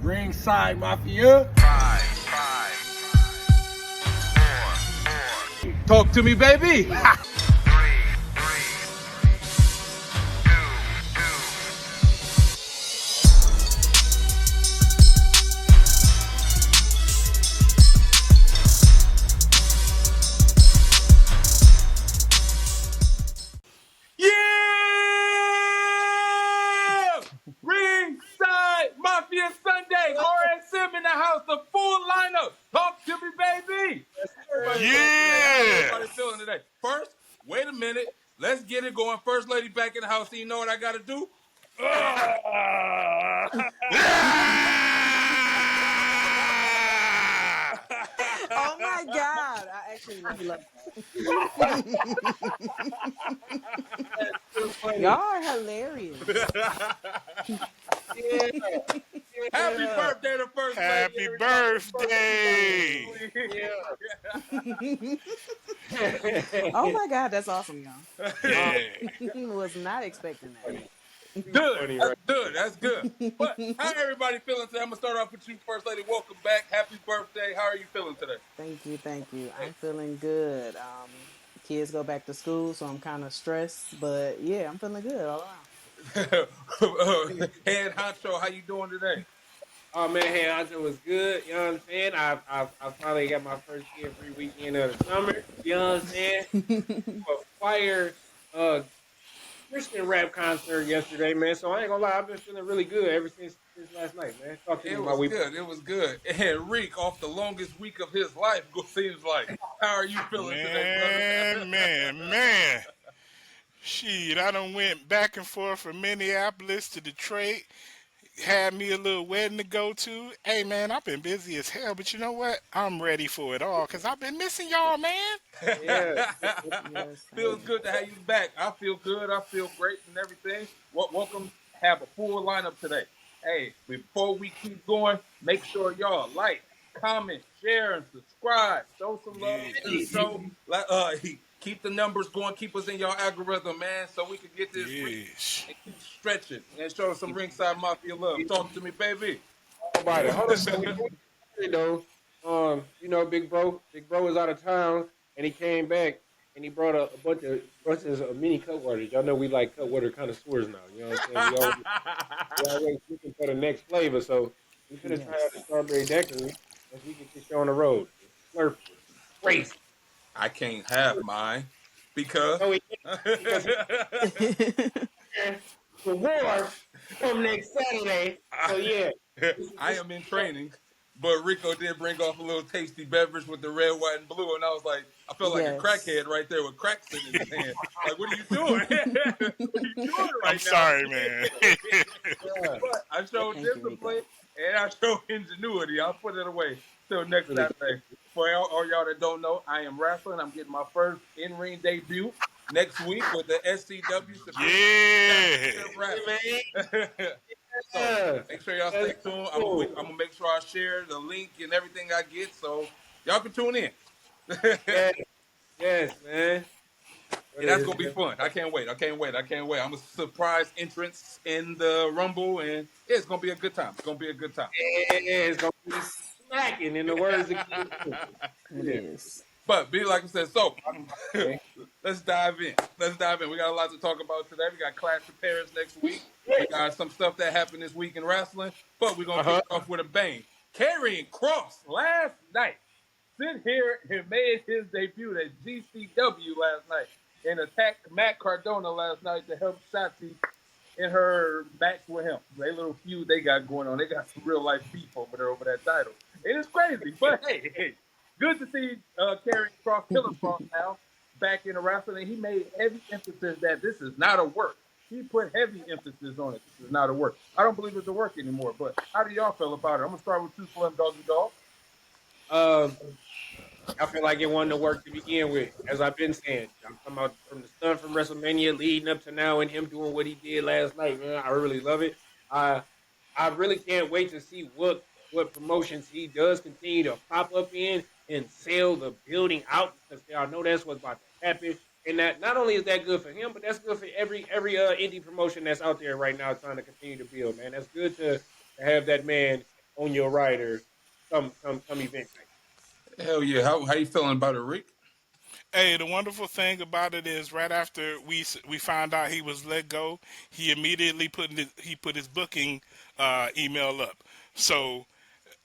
Ringside Mafia. Talk to me, baby. Ringside Mafia Sunday. RSM in the house, the full lineup. Talk to me, baby. Everybody feeling today. First, wait a minute. Let's get it going. First lady back in the house. So you know what I got to do? Oh my God. I actually really love that. Y'all are hilarious. Happy birthday to First Lady. Happy birthday. Oh my God, that's awesome, y'all. Yeah. Was not expecting that. Good. That's good. But how everybody feeling today? I'm gonna start off with you, First Lady. Welcome back. Happy birthday. How are you feeling today? Thank you. I'm feeling good. Kids go back to school, so I'm kind of stressed, but yeah, I'm feeling good all around. Head honcho, how you doing today? Oh man, hey, Andre was good. You know what I'm saying? I finally got my first kid-free weekend of the summer. You know what I'm saying? A fire Christian rap concert yesterday, man. So I ain't gonna lie, I've been feeling really good ever since last night, man. Talk to me about week. It was good. And Reek, off the longest week of his life, seems like. How are you feeling today, brother? Man. Shit, I done went back and forth from Minneapolis to Detroit. Had me a little wedding to go to. Hey, man, I've been busy as hell, but you know what? I'm ready for it all because I've been missing y'all, man. Yeah. Feels good to have you back. I feel good. I feel great and everything. Welcome. Have a full lineup today. Hey, before we keep going, make sure y'all like, comment, share, and subscribe. Show some love to the show. Keep the numbers going. Keep us in your algorithm, man, so we can get this reach and keep stretching and show some Ringside Mafia love. Talk to me, baby. About it. Hold on. You know, Big Bro was out of town and he came back and he brought a bunch of mini Cutwaters. Y'all know we like Cutwater connoisseurs now. You know what I'm saying? We always looking for the next flavor. So we could have tried out the strawberry daiquiri as we get this show on the road. Slurp race. I can't have mine because the war come next Saturday. So yeah. I am in training, but Rico did bring off a little tasty beverage with the red, white, and blue, and I was like, I felt like a crackhead right there with cracks in his hand. Like, what are you doing? What are you doing right I'm sorry, man. But I showed discipline and I showed ingenuity. I'll put it away till next Saturday. For all y'all that don't know, I am wrestling. I'm getting my first in-ring debut next week with the SCW. So make sure y'all stay tuned. I'm gonna make sure I share the link and everything I get, so y'all can tune in. Yes, man. And that's gonna be fun. I can't wait. I'm a surprise entrance in the Rumble, and it's gonna be a good time. Yeah, it's gonna be smacking in the words of It is. But be like I said, so let's dive in. We got a lot to talk about today. We got Clash of Paris next week. We got some stuff that happened this week in wrestling, but we're gonna kick off with a bang. Karrion Kross last night sit here and made his debut at GCW last night and attacked Matt Cardona last night to help Shotzi in her match with him. They little feud they got going on. They got some real life beef over there over that title. It is crazy, but hey, good to see Karrion Kross, Killer Kross now back in the wrestling. And he made heavy emphasis that this is not a work. He put heavy emphasis on it. This is not a work. I don't believe it's a work anymore. But how do y'all feel about it? I'm gonna start with you, Slim Doggy Dog. I feel like it wasn't to work to begin with, as I've been saying. I'm talking about from the stuff from WrestleMania leading up to now and him doing what he did last night, man. I really love it. I really can't wait to see what promotions he does continue to pop up in and sell the building out, because I know that's what's about to happen. And that not only is that good for him, but that's good for every indie promotion that's out there right now trying to continue to build, man. That's good to have that man on your rider come event night. Hell yeah. How you feeling about it, Rick? Hey, the wonderful thing about it is, right after we found out he was let go, he immediately put his booking email up. So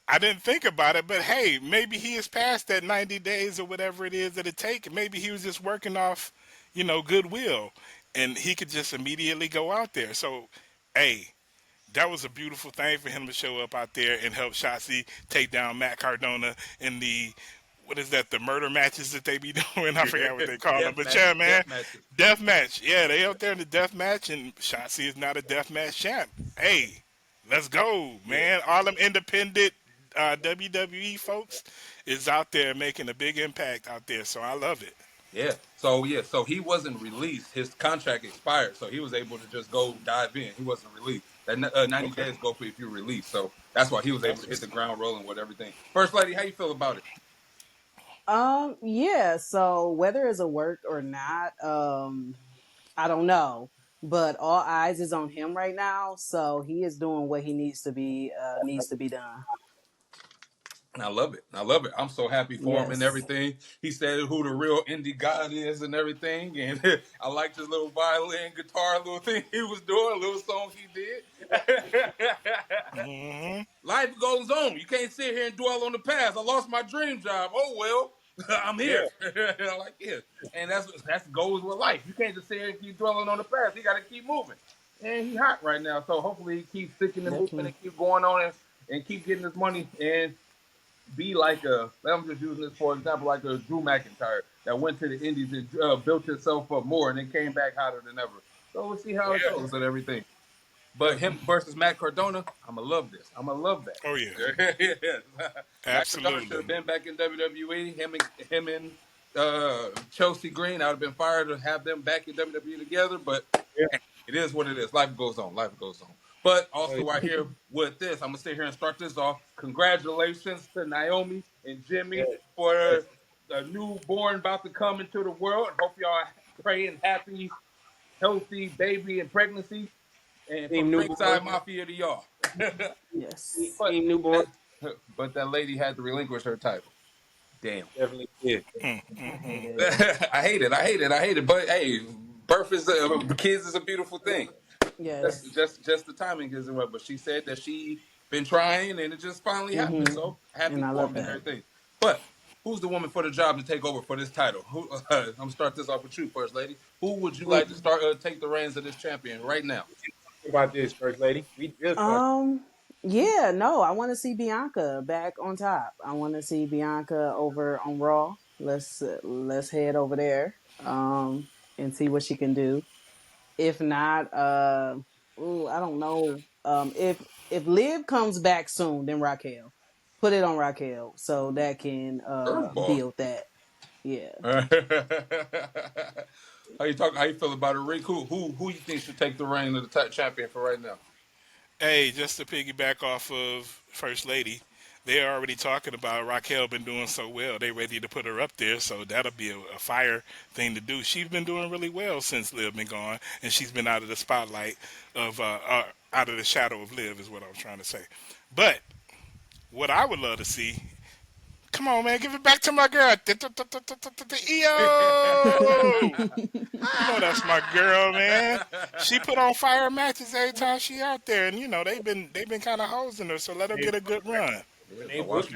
I didn't think about it, but hey, maybe he is past that 90 days or whatever it is that it takes. Maybe he was just working off, goodwill, and he could just immediately go out there. So, hey, that was a beautiful thing for him to show up out there and help Shotzi take down Matt Cardona in the what is that? The murder matches that they be doing. I forgot what they call them, but yeah, man, death match. Yeah, they out there in the death match, and Shotzi is not a death match champ. Hey, let's go, man! All them independent WWE folks is out there making a big impact out there, so I love it. Yeah. So he wasn't released. His contract expired, so he was able to just go dive in. He wasn't released. That 90 days go for if you're released. So that's why he was able to hit the ground rolling with everything. First lady, how you feel about it? Yeah, so whether it's a work or not, I don't know. But all eyes is on him right now, so he is doing what he needs to be done. And I love it. I love it. I'm so happy for him and Yes. everything. He said who the real indie god is and everything. And I liked his little violin, guitar, little thing he was doing, a little song he did. Mm-hmm. Life goes on. You can't sit here and dwell on the past. I lost my dream job. Oh well, I'm here. I like it. And that's goes with life. You can't just sit here and keep dwelling on the past. You got to keep moving. And he's hot right now, so hopefully he keeps sticking and moving and keep going on and keep getting his money and be like I'm just using this for example, like a Drew McIntyre that went to the Indies and built himself up more and then came back hotter than ever. So we'll see how it goes and everything. But him versus Matt Cardona, I'ma love this. I'ma love that. Oh yeah, Yes. absolutely. Matt Cardona should have been back in WWE. Him and Chelsea Green. I'd have been fired to have them back in WWE together. But it is what it is. Life goes on. Life goes on. But also, right here with this, I'm gonna sit here and start this off. Congratulations to Naomi and Jimmy for a newborn about to come into the world. Hope y'all are praying happy, healthy baby and pregnancy. And from Ringside Mafia to y'all. Yes. Team newborn. But that lady had to relinquish her title. Damn. Definitely did. I hate it. But hey, birth is kids is a beautiful thing. Yes. Just the timing isn't right. But she said that she been trying and it just finally happened. So happy And I for love them and that. everything. But who's the woman for the job to take over for this title? I'm gonna start this off with you, First Lady. Who would you like to start take the reins of this champion right now? About this, First Lady. We just Yeah, no, I want to see Bianca back on top. I want to see Bianca over on Raw. Let's head over there and see what she can do. If not, I don't know. If Liv comes back soon, then Raquel. Put it on Raquel so that can build that. Yeah. How you feel about it, Rick? Who you think should take the reign of the champion for right now? Hey, just to piggyback off of First Lady, they're already talking about Raquel been doing so well. They ready to put her up there, so that'll be a fire thing to do. She's been doing really well since Liv been gone, and she's been out of the spotlight of out of the shadow of Liv is what I was trying to say. But what I would love to see. Come on, man, give it back to my girl. EO! You know that's my girl, man. She put on fire matches every time she out there, and they've been kind of hosing her. So let her get a good run.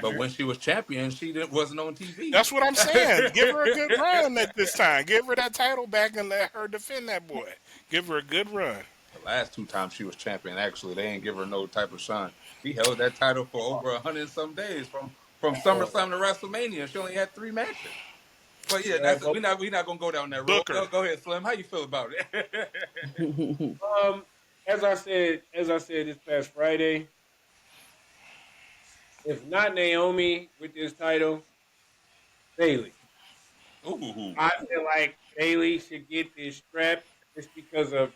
But when she was champion, she wasn't on TV. That's what I'm saying. Give her a good run at this time. Give her that title back and let her defend that boy. Give her a good run. The last 2 times she was champion, actually, they ain't give her no type of shine. She held that title for over 100 and some days from SummerSlam to WrestleMania. She only had 3 matches. But yeah, we're not gonna go down that road. Go ahead, Slim. How you feel about it? As I said this past Friday, if not Naomi with this title, Bayley. Ooh. I feel like Bayley should get this strap just because of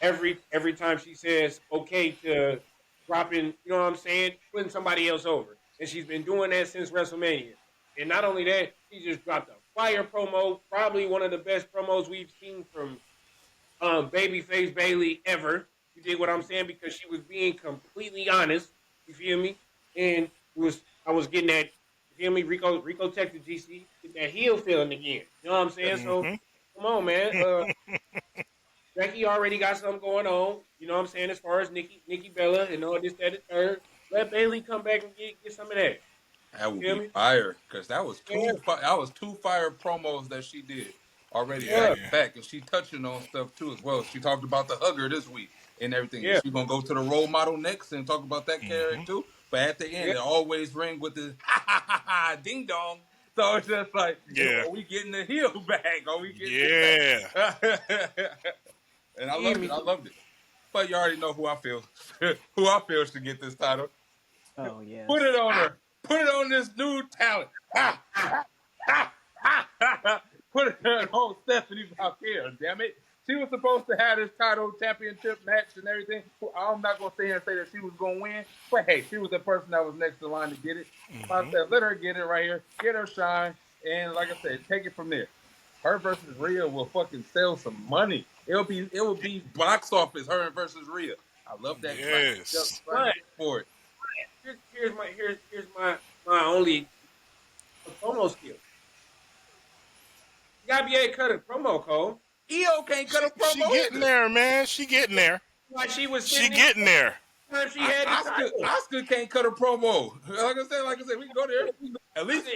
every time she says okay to dropping, you know what I'm saying, putting somebody else over. And she's been doing that since WrestleMania. And not only that, she just dropped a fire promo, probably one of the best promos we've seen from Babyface Bayley ever. You dig what I'm saying? Because she was being completely honest. You feel me? and I was getting that. You feel me? Rico texted GC, get that heel feeling again. You know what I'm saying? So Mm-hmm. come on, man. Becky already got something going on. You know what I'm saying? As far as Nikki Bella and all this, that, and the third. Let Bailey come back and get some of that. That You would feel be me? fire because that was Yeah, two fire promos that she did already yeah, back to Yeah. back, and she touching on stuff too as well. She talked about the hugger this week and everything. And yeah, she gonna go to the role model next and talk about that character Mm-hmm. too. But at the end, yeah. it always ring with the ha ha ha ha ding dong. So it's just like, Yeah. are we getting the heel back? Are we getting Yeah. it back? And I Give loved it. me. I loved it. But you already know who I feel who I feel should get this title. Oh Put yes. it on her. Put it on this new talent. Ha, ha, ha, ha, ha, ha. Put it on Stephanie Valkyrie, damn it. She was supposed to have this title championship match and everything. I'm not going to sit here and say that she was going to win, but hey, she was the person that was next in line to get it. I Mm-hmm. said, let her get it right here. Get her shine. And like I said, take it from there. Her versus Rhea will fucking sell some money. It will be box office, her versus Rhea. I love that track. Just Yes. trying to But wait for it. here's my only promo skill. You gotta be able to cut a promo, Cole. EO can't cut a She promo getting either. there, man. She getting there. Like she was She sitting there getting there. time she had the title. Oscar can't cut a promo. Like I said, we can go there. At least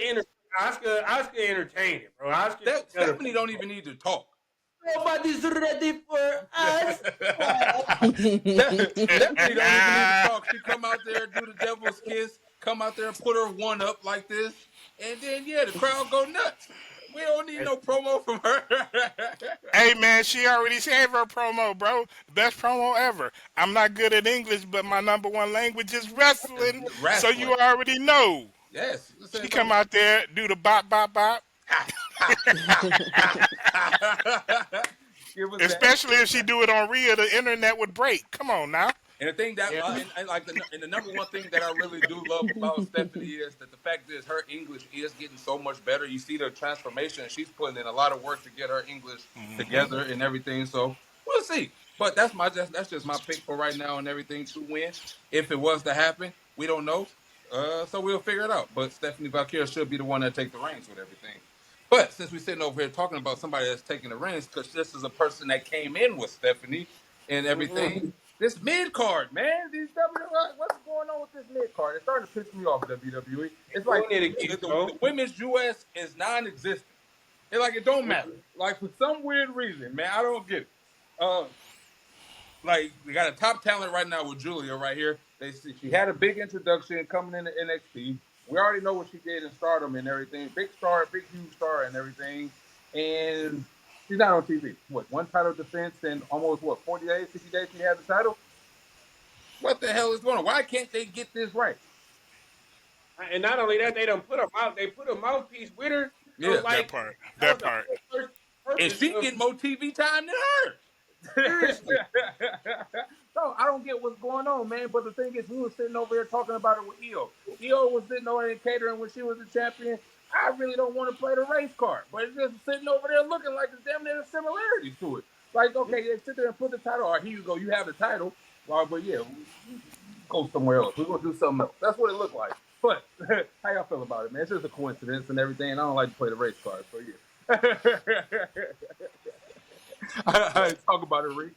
Oscar entertained it, bro. Oscar that cut a Stephanie don't even need to talk. Nobody's ready for us. Stephanie don't even need to talk. She come out there, do the devil's kiss, come out there, put her one up like this, and then yeah, the crowd go nuts. We don't need no promo from her. Hey man, she already gave her promo, bro. Best promo ever. I'm not good at English, but my number one language is wrestling. So Wrestling. you already know. Yes. She come out there, do the bop bop bop. Give us that. Especially if she do it on Rhea, the internet would break. Come on now. And the thing that, and the number one thing that I really do love about Stephanie is that the fact is her English is getting so much better. You see the transformation. She's putting in a lot of work to get her English together and everything. So we'll see. But that's just my pick for right now and everything to win. If it was to happen, we don't know. So we'll figure it out. But Stephanie Valkyrie should be the one that take the reins with everything. But since we're sitting over here talking about somebody that's taking the reins, because this is a person that came in with Stephanie and everything. This mid card, man. What's going on with this mid card? It's starting to piss me off, WWE. It's like Doing it again, bro. the women's US is non-existent. It's like it don't matter. Like for some weird reason, man, I don't get it. Like we got a top talent right now with Julia right here. She had a big introduction coming into NXT. We already know what she did in Stardom and everything. Big star, big huge star and everything. And she's not on TV. What, one title defense in almost 40 days, 60 days she had the title? What the hell is going on? Why can't they get this right? And not only that, they done put a mouth. They put a mouthpiece with her. So Yeah. like That part. that That was part. the first And purpose she of- get more TV time than her. Seriously. So I don't get what's going on, man. But the thing is, we were sitting over here talking about it with EO. EO was sitting over there catering when she was the champion. I really don't want to play the race card, but it's just sitting over there looking like there's damn near similarities to it. Like, okay, they sit there and put the title. All right, here you go. You have the title. All right, but yeah, go somewhere else. We're gonna do something else. That's what it looked like. But how y'all feel about it, man? It's just a coincidence and everything. I don't like to play the race card, so yeah. I talk about it, Reek.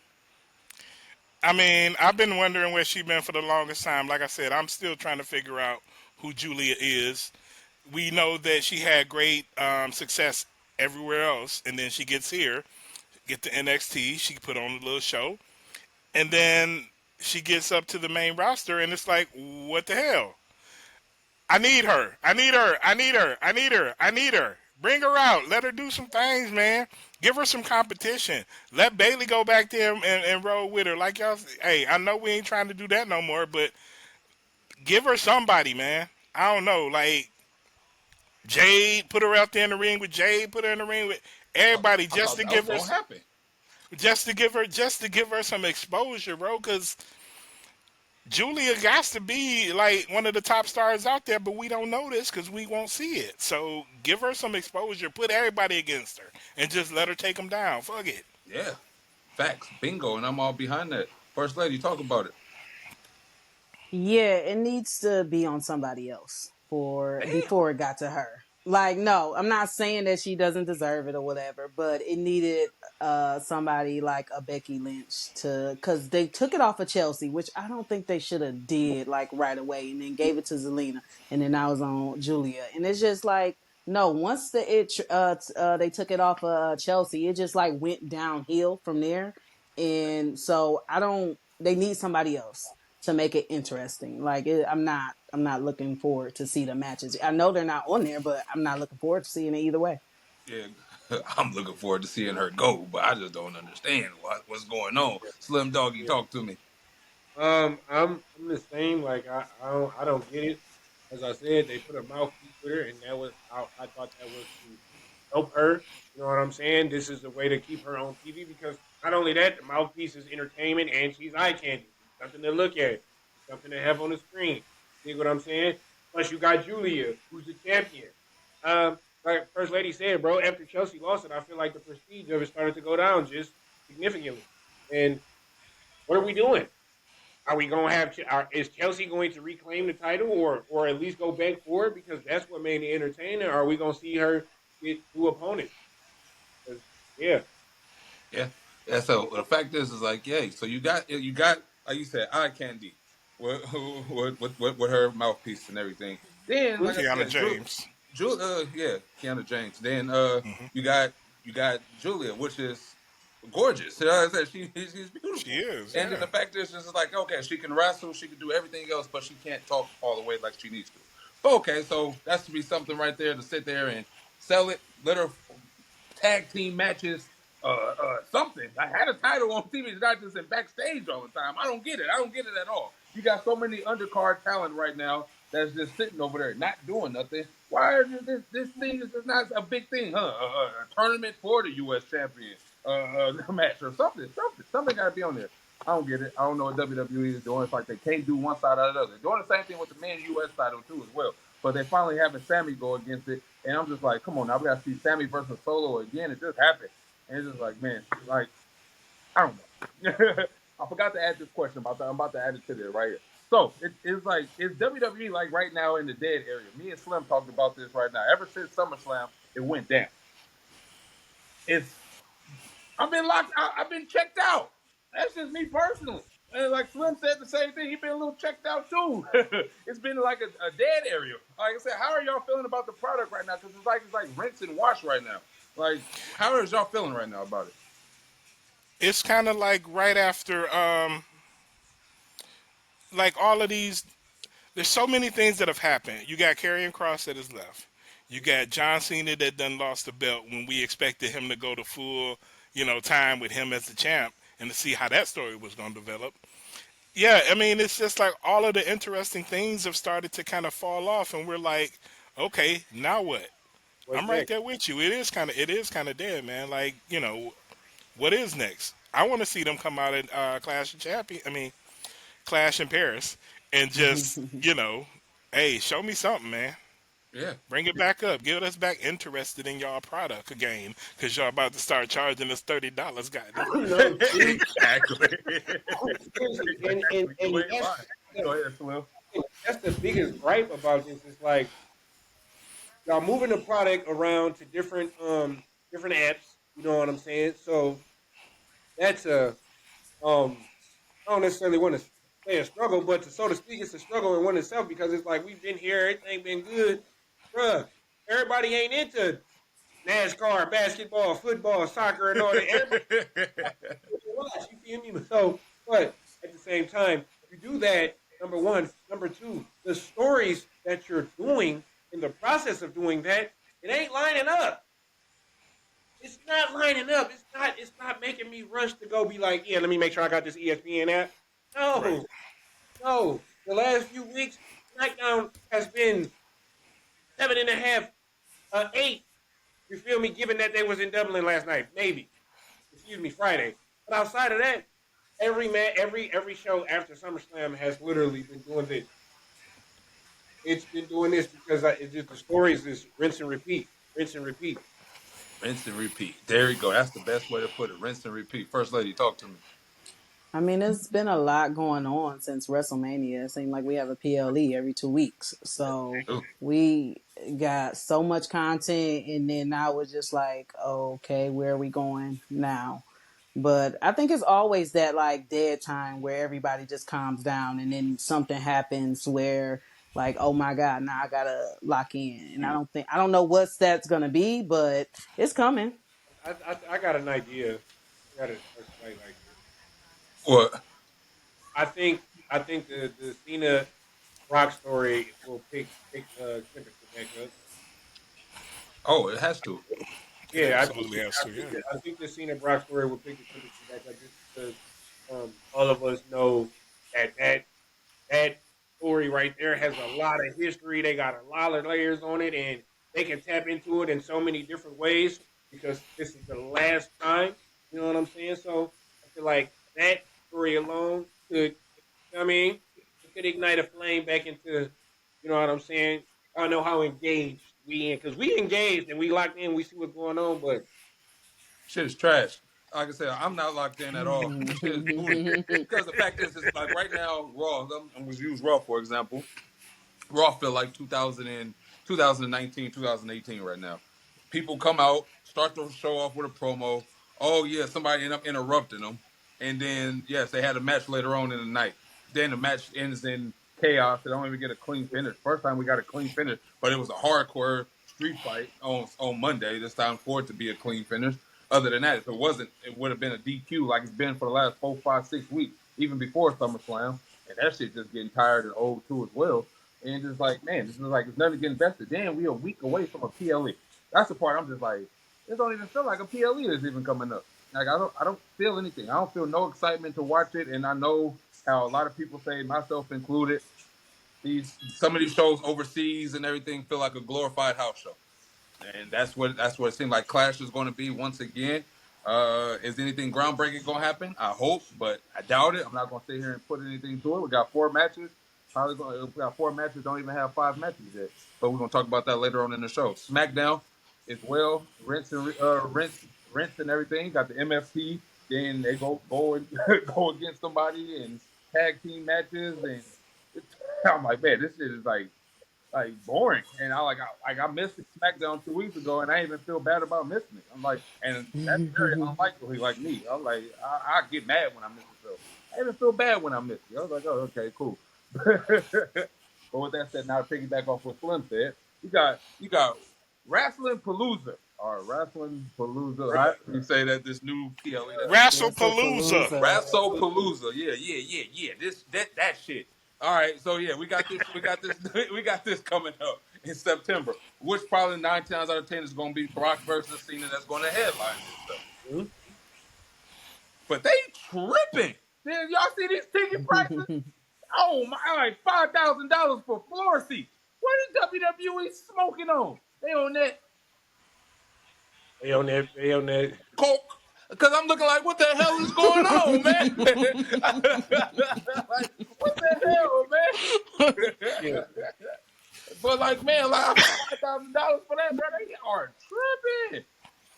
I mean, I've been wondering where she been for the longest time. Like I said, I'm still trying to figure out who Julia is. We know that she had great success everywhere else, and then she gets here, get to NXT, she put on a little show, and then she gets up to the main roster, and it's like, what the hell? I need her. I need her. I need her. I need her. I need her. Bring her out. Let her do some things, man. Give her some competition. Let Bailey go back there and roll with her. Like y'all, hey, I know we ain't trying to do that no more, but give her somebody, man. I don't know, like Jade, put her out there in the ring with Jade, put her in the ring with everybody just to give her, just to give her some exposure, bro. Because Julia got to be like one of the top stars out there, but we don't know this because we won't see it. So give her some exposure, put everybody against her, and just let her take them down. Fuck it. Yeah, facts, bingo, and I'm all behind that. First lady, talk about it. Yeah, it needs to be on somebody else for Damn. before it got to her. Like, no, I'm not saying that she doesn't deserve it or whatever, but it needed somebody like a Becky Lynch to, because they took it off of Chelsea, which I don't think they should have did like right away, and then gave it to Zelina, and then I was on Julia, and it's just like no. Once they took it off of Chelsea, it just like went downhill from there, and so I don't. They need somebody else to make it interesting. Like I'm not looking forward to see the matches. I know they're not on there, but I'm not looking forward to seeing it either way. Yeah, I'm looking forward to seeing her go, but I just don't understand what's going on. Slim Doggy, Yeah. talk to me. I'm the same. Like I don't get it. As I said, they put a mouthpiece with her, and that was I thought that was to help her. You know what I'm saying? This is a way to keep her on TV because not only that, the mouthpiece is entertainment and she's eye candy. Something to look at, something to have on the screen. See what I'm saying? Plus, you got Julia, who's the champion. Like First Lady said, bro, after Chelsea lost it, I feel like the prestige of it started to go down just significantly. And what are we doing? Are we going to have? Is Chelsea going to reclaim the title, or at least go back for it? Because that's what made it entertaining. Or are we going to see her get new opponents? 'Cause, yeah, Yeah, yeah. So the fact is like, yeah. So you got like you said, eye candy, with with her mouthpiece and everything. Then like I Tiana said, James. Yeah, Kiana James. Then Hmm. you got Julia, which is gorgeous. You know what I said? She's She beautiful. is, And then yeah. the fact is just like, okay, she can wrestle, she can do everything else, but she can't talk all the way like she needs to. But okay, so that's to be something right there to sit there and sell it. Let her tag team matches, something. I had a title on TV, not just in backstage all the time. I don't get it. I don't get it at all. You got so many undercard talent right now that's just sitting over there not doing nothing. Why is this thing is not a big thing, huh? A tournament for the U.S. champion match or something got to be on there. I don't get it. I don't know what WWE is doing. It's like they can't do one side or the other. They're doing the same thing with the men U.S. title too as well. But they finally having Sammy go against it, and I'm just like, come on, now we got to see Sammy versus Solo again. It just happened, and it's just like, man, like I don't know. I forgot to add this question about that. I'm about to add it to there right here. So it's like, is WWE like right now in the dead area? Me and Slim talked about this right now. Ever since SummerSlam, it went down. It's I've been locked out. I've been checked out. That's just me personally. And like Slim said the same thing. He's been a little checked out too. It's been like a dead area. Like I said, how are y'all feeling about the product right now? Because it's like rinse and wash right now. Like, how is y'all feeling right now about it? It's kind of like right after, like all of these. There's so many things that have happened. You got Karrion Kross that has left. You got John Cena that done lost the belt when we expected him to go to full, time with him as the champ and to see how that story was going to develop. Yeah, I mean, it's just like all of the interesting things have started to kind of fall off, and we're like, okay, now what? what's I'm right next? there with you. It is kind of dead, man. Like, what is next? I want to see them come out and Clash of Champions. I mean, Clash in Paris, and just hey, show me something, man. Yeah. Bring it back up. Get us back interested in y'all product again, cause y'all about to start charging us $30. Goddamn. No, see, Exactly. seriously, Exactly. You and ain't lying. Go ahead, Slim. that's the biggest gripe about this. It's like y'all moving the product around to different apps. You know what I'm saying? So that's a I don't necessarily want to say a struggle, but to so to speak, it's a struggle in one itself because it's like we've been here, everything been good, bruh. Everybody ain't into NASCAR, basketball, football, soccer, and all that. Everybody watch, you feel me? So, but at the same time, you do that. Number one, number two, the stories that you're doing in the process of doing that, it ain't lining up. It's not lining up. It's not. It's not making me rush to go be like, yeah, let me make sure I got this ESPN app. Right. No, no, the last few weeks, SmackDown has been 7.5, 8. You feel me? Given that they was in Dublin last night, maybe. Excuse me, Friday. But outside of that, every show after SummerSlam has literally been doing this. It's been doing this because it's just the stories is rinse and repeat, rinse and repeat. Rinse and repeat. There you go. That's the best way to put it. Rinse and repeat. First lady, talk to me. I mean, it's been a lot going on since WrestleMania. It seems like we have a PLE every 2 weeks. So Ooh. we got so much content, and then now it's just like, okay, where are we going now? But I think it's always that like dead time where everybody just calms down, and then something happens where like, oh my God, now I gotta lock in. And I don't know what that's gonna be, but it's coming. I got an idea. I got a slight idea. What? I think the Cena Brock story will pick temperature back up. Oh, it has to. It Yeah, absolutely has to. Yeah. I think the Cena Brock story will pick the temperature back up just because all of us know that story right there has a lot of history. They got a lot of layers on it, and they can tap into it in so many different ways because this is the last time. You know what I'm saying? So I feel like that story alone could, you know what I mean, it could ignite a flame back into, you know what I'm saying? I don't know how engaged we in because we engaged and we locked in. We see what's going on, but Shit is trash. Like I said, I'm not locked in at all. This shit is booty. Because the fact is, it's like right now, Raw. I'm gonna use Raw for example. Raw feel like 2019, 2018 right now. People come out, start the show off with a promo. Oh yeah, somebody end up interrupting them, and then yes, they had a match later on in the night. Then the match ends in chaos. They don't even get a clean finish. First time we got a clean finish, but it was a hardcore street fight on Monday. This time for it to be a clean finish. Other than that, if it wasn't, it would have been a DQ like it's been for the last 4, 5, 6 weeks, even before SummerSlam. And that shit just getting tired and old too as well. And just like, man, this is like it's never getting invested. Damn, we a week away from a PLE. That's the part I'm just like, it don't even feel like a PLE is even coming up. Like I don't feel anything. I don't feel no excitement to watch it. And I know how a lot of people say, myself included, some of these shows overseas and everything feel like a glorified house show. And that's what it seems like Clash is going to be once again. Is anything groundbreaking going to happen? I hope, but I doubt it. I'm not going to sit here and put anything to it. We got 4 matches. We got 4 matches. Don't even have 5 matches yet. But we're going to talk about that later on in the show. SmackDown as well. Rinse and everything. Got the MFT. Then they go and go against somebody and tag team matches. And I'm like, man, this shit is like boring. And I missed SmackDown 2 weeks ago, and I even feel bad about missing it. I'm like, and that's very unlikely like me. I'm like, I get mad when I miss it. So I even feel bad when I miss it. I was like, oh, okay, cool. But with that said, now to piggyback off what Slim said, you got Wrestlepalooza or Wrestling Palooza. Right? You say that this new PLE. Wrestlepalooza. Wrestlepalooza. Yeah. That shit. All right, so yeah, we got this coming up in September, which probably 9 times out of 10 is going to be Brock versus Cena that's going to headline this stuff. Mm-hmm. But they tripping. Y'all see these ticket prices? Oh my! Like $5,000 for floor seats. What is WWE smoking on? They on that. They on that. Coke. Because I'm looking like, what the hell is going on, man? Like, what the hell, man? Yeah. But like, man, like $5,000 for that, bro, they are tripping.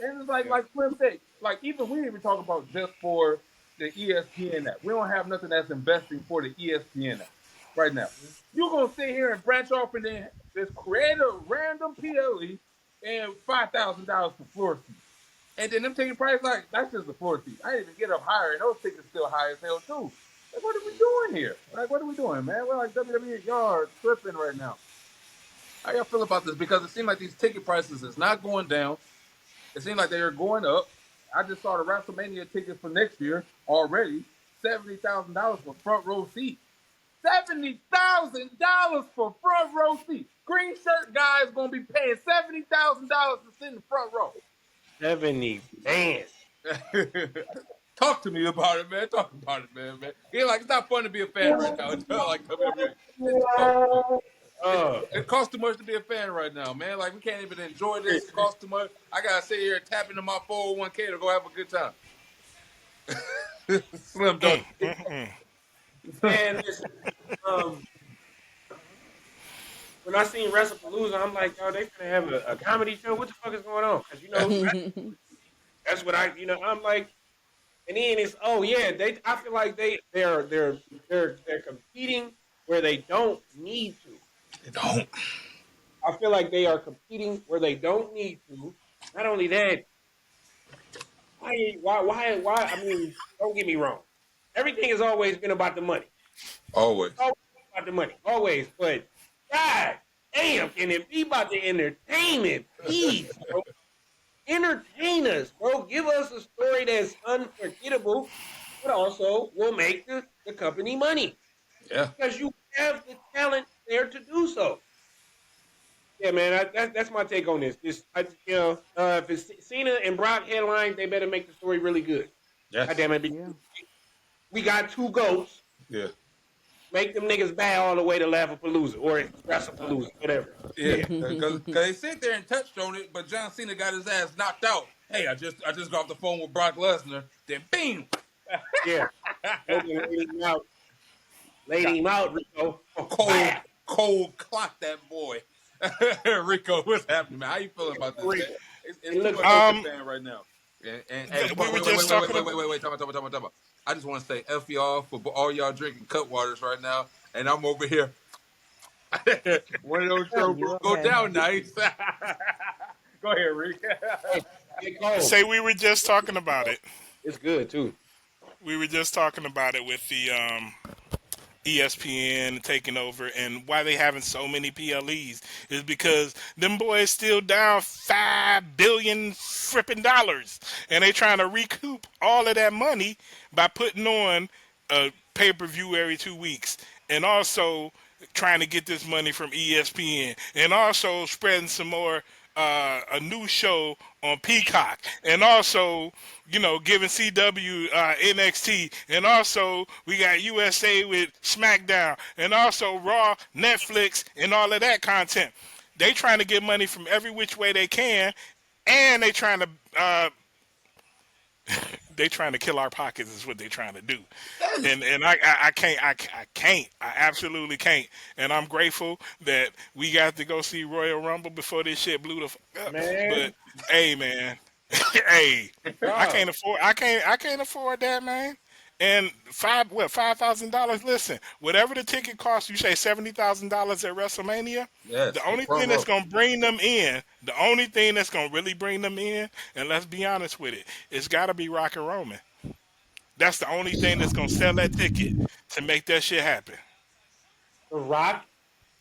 And it's like Slim said, like even we didn't even talk about just for the ESPN app. We don't have nothing that's investing for the ESPN app right now. You're gonna sit here and branch off and then just create a random PLE and $5,000 for floor seats. And then them ticket price, like, that's just the floor seats. I didn't even get up higher, and those tickets still high as hell, too. Like, what are we doing here? Like, what are we doing, man? We're like WWE, y'all are tripping right now. How y'all feel about this? Because it seems like these ticket prices is not going down. It seems like they are going up. I just saw the WrestleMania tickets for next year already. $70,000 for front row seats. $70,000 for front row seats. Green shirt guy is going to be paying $70,000 to sit in the front row. 70 bands. Talk to me about it, man. Talk about it, man. Yeah, like it's not fun to be a fan right now. It's not like it costs too much to be a fan right now, man. Like we can't even enjoy this. It costs too much. I gotta sit here and tap into my 401k to go have a good time. Slim dunk. Man, listen, when I seen Wrestlepalooza, I'm like, yo, they gonna have a comedy show. What the fuck is going on? Because you know, that's what I'm like. And then it's I feel like they're competing where they don't need to. They don't. I feel like they are competing where they don't need to. Not only that, why? I mean, don't get me wrong. Everything has always been about the money. Always. Always about the money, always. But God damn, can it be about the entertainment, please, bro? Entertain us, bro. Give us a story that's unforgettable, but also will make the company money. Yeah. Because you have the talent there to do so. Yeah, man, that's my take on this. If it's Cena and Brock headline, they better make the story really good. Yes. God damn it. We got two goats. Yeah. Make them niggas bow all the way to Lavapalooza or Wrestlepalooza, whatever. Yeah, because they sit there and touched on it, but John Cena got his ass knocked out. Hey, I just got off the phone with Brock Lesnar. Then, bing. Yeah. Laid him out, Rico. Cold clock that boy. Rico, what's happening, man? How you feeling about this? Man? It's too much fan right now. And we were just talking. Wait. Talk about. I just want to say F y'all for all y'all drinking cut waters right now, and I'm over here. One of those shows go down nice. Go ahead, Rick. Say we were just talking about it. It's good too. We were just talking about it with the ESPN taking over, and why they having so many PLEs is because them boys still down $5 billion frippin' dollars, and they trying to recoup all of that money by putting on a pay-per-view every 2 weeks, and also trying to get this money from ESPN, and also spreading some more a new show on Peacock, and also, giving CW NXT, and also we got USA with SmackDown, and also Raw, Netflix, and all of that content. They trying to get money from every which way they can, and they trying to kill our pockets is what they trying to do. And I can't. I absolutely can't. And I'm grateful that we got to go see Royal Rumble before this shit blew the fuck up. Man. But hey, man, hey, I can't afford that, man. And $5,000. Listen, whatever the ticket costs, you say $70,000 at WrestleMania. Yes, the only thing that's gonna bring them in, the only thing that's gonna really bring them in, and let's be honest with it, it's gotta be Rock and Roman. That's the only thing that's gonna sell that ticket to make that shit happen. The Rock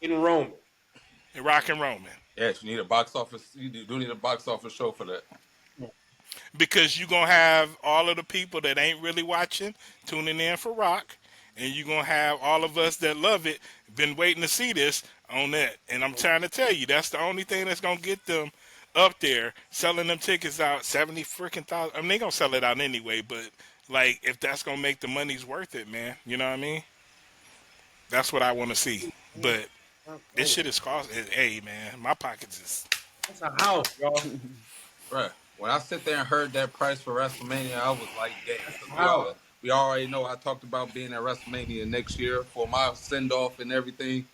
and Roman. And Rock and Roman. Yes, you need a box office. You do need a box office show for that. Because you're going to have all of the people that ain't really watching tuning in for Rock, and you're going to have all of us that love it been waiting to see this on that. And I'm trying to tell you, that's the only thing that's going to get them up there, selling them tickets out, 70 freaking thousand. I mean, they going to sell it out anyway, but, like, if that's going to make the money's worth it, man, you know what I mean? That's what I want to see. But this shit is costing. Hey, man, my pockets is... That's a house, y'all. Right. When I sit there and heard that price for WrestleMania, I was like, damn. We already know I talked about being at WrestleMania next year for my send-off and everything.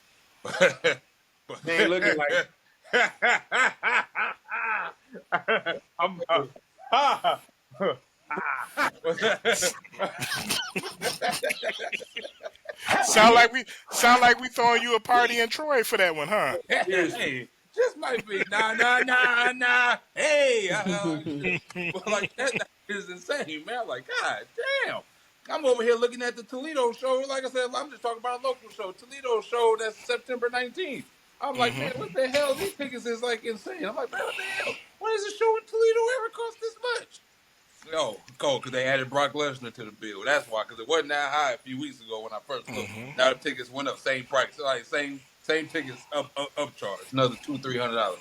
They ain't looking like... Sound like we throwing you a party in Troy for that one, huh? Hey, just might be nah. Hey, but like that is insane, man. Like, God damn. I'm over here looking at the Toledo show. Like I said, I'm just talking about a local show. Toledo show that's September 19th. I'm like, man, what the hell? These tickets is like insane. I'm like, man, what the hell? Why does a show in Toledo ever cost this much? Oh, cold, because they added Brock Lesnar to the bill. That's why, because it wasn't that high a few weeks ago when I first looked. Now the tickets went up, same price, like same tickets up charge, another $200-$300.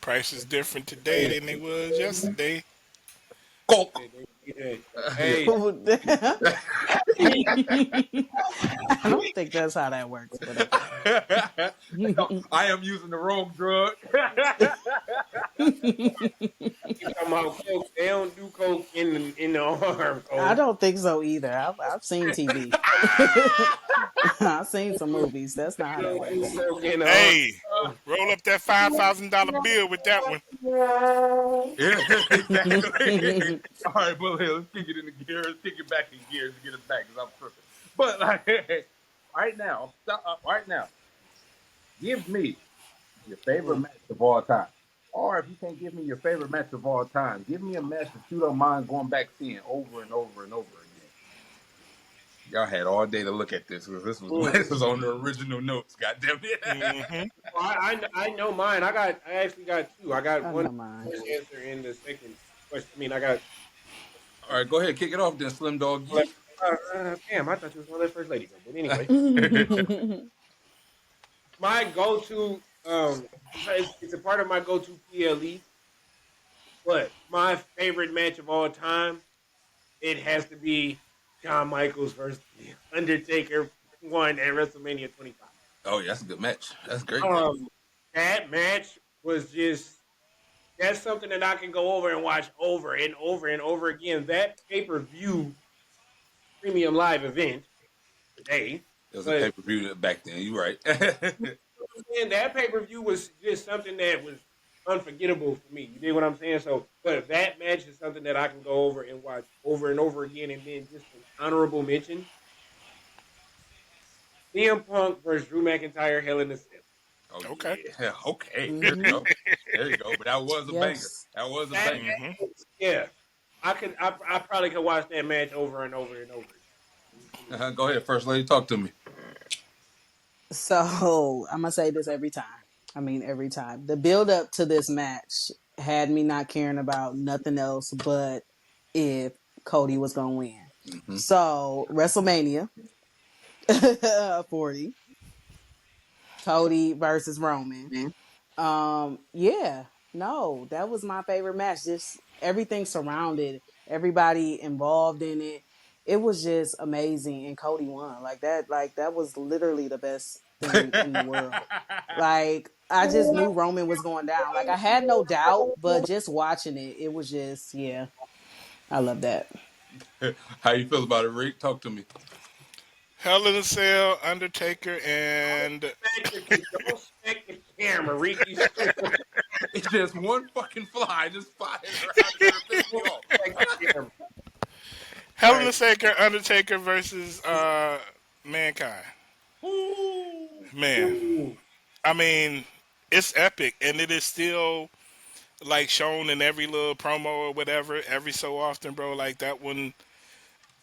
Price is different today than it was yesterday. Cold. Hey. I don't think that's how that works. But I am using the wrong drug. Coke. They don't do coke in the arm. Coke. I don't think so either. I've seen TV. I've seen some movies. That's not how that works. Hey, Roll up that $5,000 bill with that one. Yeah, exactly. All right, but let's kick it into gear. Let's kick it back in gears to get it back because I'm tripping. But like, right now, give me your favorite match of all time. Or if you can't give me your favorite match of all time, give me a match that you don't mind going back seeing over and over and over again. Y'all had all day to look at this because this was on the original notes. Goddamn it! Mm-hmm. Well, I know mine. I actually got two. I got I one know mine. first answer in the second question. I mean, I got. All right, go ahead, kick it off then, Slim Dog. Damn, I thought you was gonna let First Lady go. But anyway, my go-to, it's a part of my go-to PLE. But my favorite match of all time, it has to be Shawn Michaels versus The Undertaker one at WrestleMania 25. Oh, yeah, that's a good match. That's great. That match was that's something that I can go over and watch over and over and over again. That pay-per-view premium live event today. It was a pay-per-view back then. You're right. And that pay-per-view was just something that was unforgettable for me. You dig what I'm saying? So, but that match is something that I can go over and watch over and over again. And then just an honorable mention: CM Punk versus Drew McIntyre, Hell in a Cell. Oh, Okay. Yeah. Okay. There you go. There you go. But that was a banger. That was a banger. Yeah. I probably could watch that match over and over and over. Go ahead, First Lady. Talk to me. So I'm gonna say this every time. Every time. The build up to this match had me not caring about nothing else but if Cody was gonna win. Mm-hmm. So WrestleMania 40, Cody versus Roman. Yeah, no, that was my favorite match. Just everything surrounded, everybody involved in it. It was just amazing, and Cody won. Like that was literally the best thing in the world. Like I just knew Roman was going down. Like I had no doubt, but just watching it, it was just I love that. How you feel about it, Rick? Talk to me. Hell in a Cell, Undertaker, and Don't smack the camera, Rick. It's just one fucking fly just flying around. Hell in a Cell, Undertaker versus Mankind. Ooh. Man, I mean, it's epic, and it is still like shown in every little promo or whatever every so often, bro. Like that one.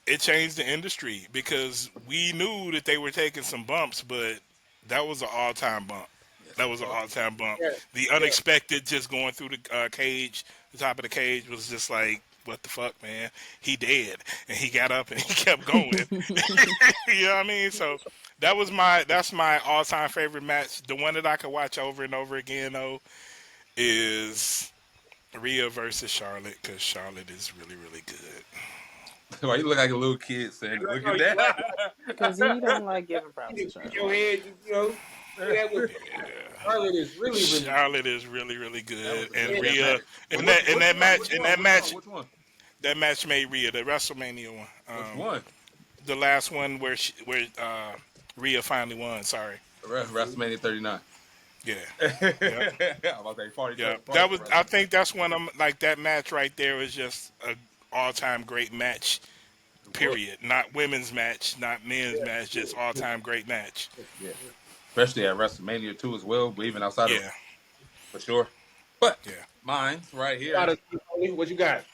It changed the industry because we knew that they were taking some bumps, but that was an all-time bump. That was an all-time bump. Yeah. The unexpected just going through the cage, the top of the cage was just like, what the fuck, man? He dead. And he got up and he kept going. You know what I mean? So that's my all-time favorite match. The one that I could watch over and over again, though, is Rhea versus Charlotte because Charlotte is really, really good. Why you look like a little kid saying, look at that? Because he don't like giving props to Charlotte. Your head, Charlotte is really, really good. And Rhea, that match made Rhea, the WrestleMania one. Which one? The last one where Rhea finally won, sorry. WrestleMania 39. Yeah. Yep. About that 40, yeah. That was, I think that's one of like that match right there was just a all-time great match, period. Not women's match, not men's match, just all-time great match. Yeah. Especially at WrestleMania too as well, but even outside of it. For sure. But mine's right here. What you got?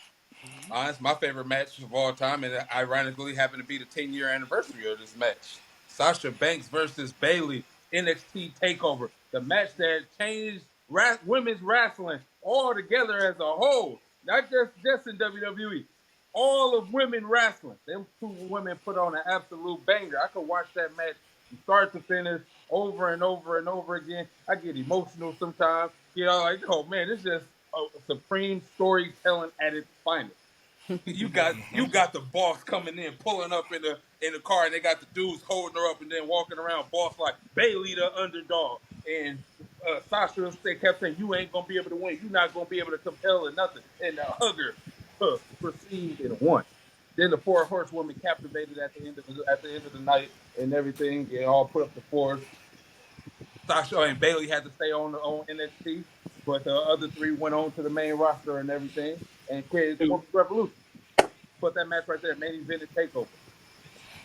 Mine's my favorite match of all time, and ironically happened to be the 10-year anniversary of this match. Sasha Banks versus Bayley, NXT TakeOver. The match that changed women's wrestling all together as a whole. Not just in WWE. All of women wrestling. Them two women put on an absolute banger. I could watch that match from start to finish over and over and over again. I get emotional sometimes. You know, like, oh man, it's just a supreme storytelling at its finest. You got the boss coming in, pulling up in the car, and they got the dudes holding her up and then walking around boss like Bayley the underdog. And Sasha, they kept saying, you ain't going to be able to win. You're not going to be able to compel or nothing. And the hugger proceeded and won. Then the four horsewomen captivated at the end of the night and everything. They all put up the fours. Sasha and Bailey had to stay on NXT, but the other three went on to the main roster and everything, and created the Women's Revolution. Put that match right there, main event takeover,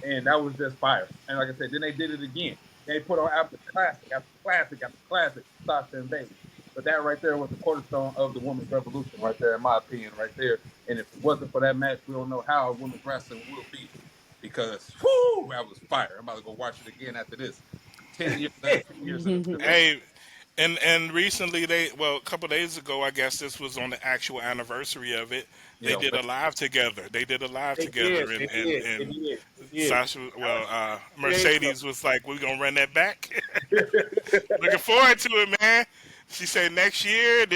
and that was just fire. And like I said, then they did it again. They put on after classic, after classic, after classic, Sasha and Bailey. But that right there was the cornerstone of the Women's Revolution, right there, in my opinion, right there. And if it wasn't for that match, we don't know how women's wrestling will be, because whoo, that was fire. I'm about to go watch it again after this. 10 years in the Hey, and recently a couple of days ago, I guess this was on the actual anniversary of it. They Yeah, did a live together. They did a live together, and They did. Sasha, Mercedes was like, "We're gonna run that back." Looking forward to it, man. She said next year,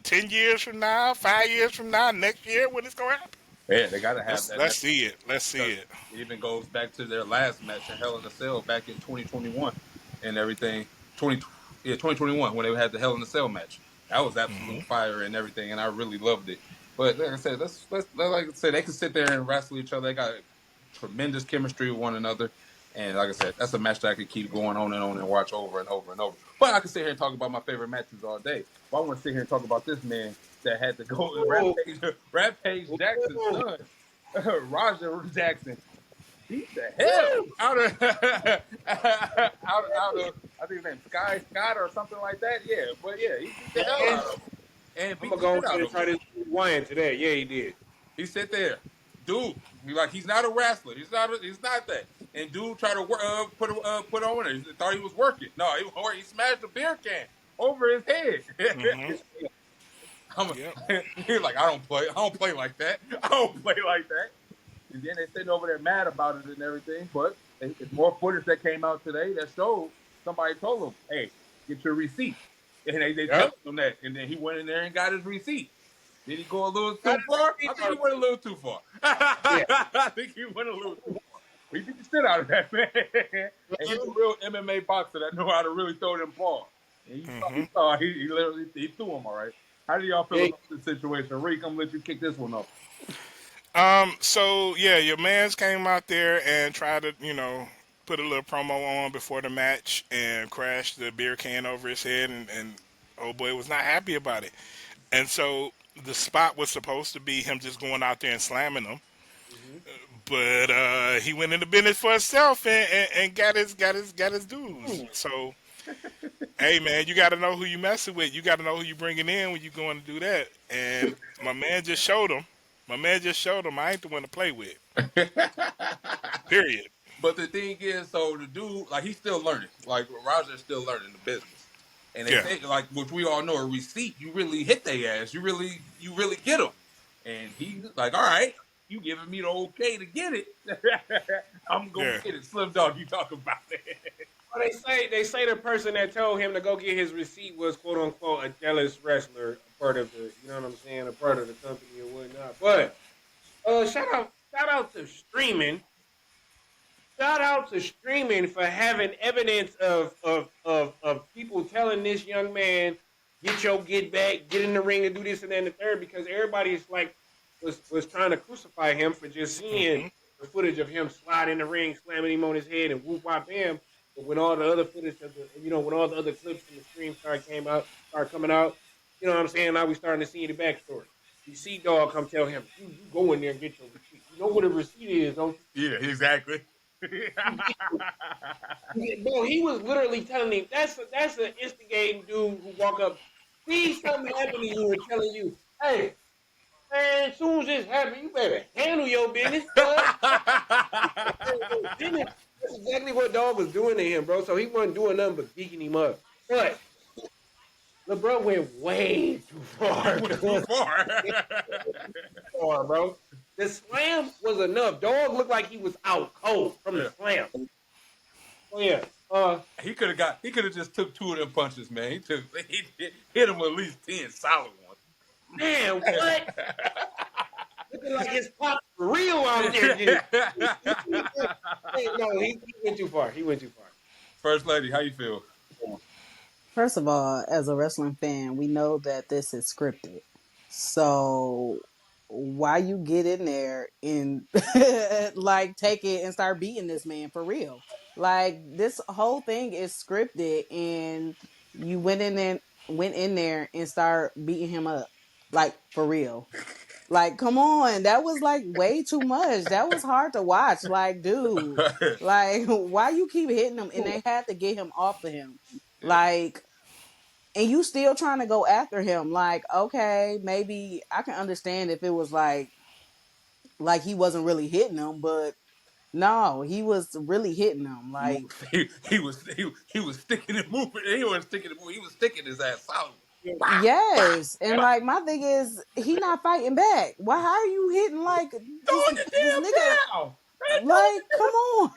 10 years from now, 5 years from now, next year, when it's gonna happen. yeah, they gotta have that. Let's see it. Let's see it. It even goes back to their last match in Hell in a Cell back in 2021 and everything. 2021 when they had the Hell in a Cell match. That was absolute fire and everything, and I really loved it. But like I said, let's like I said, they can sit there and wrestle each other. They got tremendous chemistry with one another. And like I said, that's a match that I could keep going on and watch over and over and over. But I could sit here and talk about my favorite matches all day. But I want to sit here and talk about this man that had to go Rampage Jackson's son, Roger Jackson. Beat the hell out of I think his name's Scott or something like that. Yeah, but yeah, he beat the hell out of him. And beat I'm the gonna shit out go of try him. this Wyan today. Yeah, he did. He sit there, dude. He's not a wrestler. He's not that. And dude tried to put on it. He thought he was working. No, he smashed a beer can over his head. He's like, I don't play like that. I don't play like that. And then they sitting over there mad about it and everything. But it's more footage that came out today that showed somebody told him, "Hey, get your receipt." And they told him that. And then he went in there and got his receipt. Did he go a little too far? I think he went a little too far. I think he went a little too far. He beat the shit out of that man. And he's a real MMA boxer that know how to really throw them balls. And he literally threw him all right. How do y'all feel about this situation? Reek, I'm gonna let you kick this one off. So yeah, your mans came out there and tried to, put a little promo on before the match and crashed the beer can over his head, and old boy was not happy about it. And so the spot was supposed to be him just going out there and slamming them, but he went into business for himself and got his dues. So. Hey man, you got to know who you messing with. You got to know who you bringing in when you going to do that. And my man just showed him. I ain't the one to play with. Period. But the thing is, so the dude, like, he's still learning. Like, Roger's still learning the business. And they say, like, which we all know, a receipt, you really hit their ass. You really get them. And he's like, all right, you giving me the okay to get it. I'm going to get it. Slim Dog, you talk about it. Well, they say the person that told him to go get his receipt was quote unquote a jealous wrestler, a part of the, you know what I'm saying, a part of the company and whatnot. But shout out to streaming. Shout out to streaming for having evidence of people telling this young man, get back, get in the ring and do this and that and the third, because everybody is like was trying to crucify him for just seeing the footage of him sliding in the ring, slamming him on his head and whoop whop bam. But when all the other footage of when all the other clips from the stream started coming out, you know what I'm saying? Now we starting to see the backstory. You see dog come tell him, you go in there and get your receipt. You know what a receipt is, don't you? Yeah, exactly. Bro, he was literally telling him, that's an instigating dude who walk up, see something happen to you and telling you, hey, man, as soon as this happens, you better handle your business. That's exactly what dog was doing to him, bro. So he wasn't doing nothing but geeking him up. But LeBron went way too far. Too far, bro. The slam was enough. Dog looked like he was out cold from the slam. Oh yeah. He could have just took two of them punches, man. He hit him with at least 10 solid ones. Man, what? Looking like his pop for real out there. No, he went too far. First lady, how you feel? First of all, as a wrestling fan, we know that this is scripted. So why you get in there and like take it and start beating this man for real? Like this whole thing is scripted, and you went in there and start beating him up, like for real. Like, come on, that was like way too much. That was hard to watch. Like, dude, like why you keep hitting him? And they had to get him off of him. Like, and you still trying to go after him. Like, okay, maybe I can understand if it was like he wasn't really hitting him, but no, he was really hitting him. Like, he was sticking and moving. He wasn't sticking and moving. He was sticking his ass solid. Wow. yes, and like my thing is, he not fighting back. Why? How are you hitting like Throwing the this damn nigga? towel. Like, come on.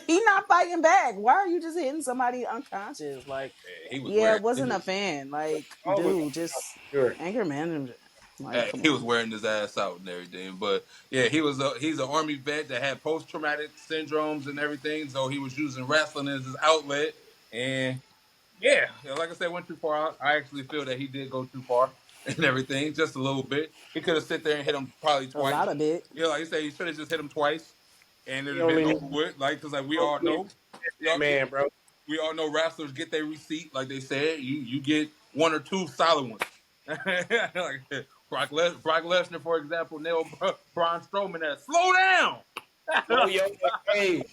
He not fighting back. Why are you just hitting somebody unconscious? Like, He was yeah, wearing wasn't a fan. Like, Always dude, just sure. anger management. Like, come he was on. wearing his ass out and everything. But yeah, he's an army vet that had post traumatic syndromes and everything. So he was using wrestling as his outlet. And yeah, like I said, went too far. I actually feel that he did go too far and everything, just a little bit. He could have sit there and hit him probably A twice. lot of it. Yeah, like you said, he should have just hit him twice, and it'd He have been only over with. Like, because like we all know, man, bro. we all know wrestlers get their receipt, like they said. You get one or two solid ones. Like Brock Lesnar, for example, nailed Braun Strowman at slow down. Oh, yo, hey,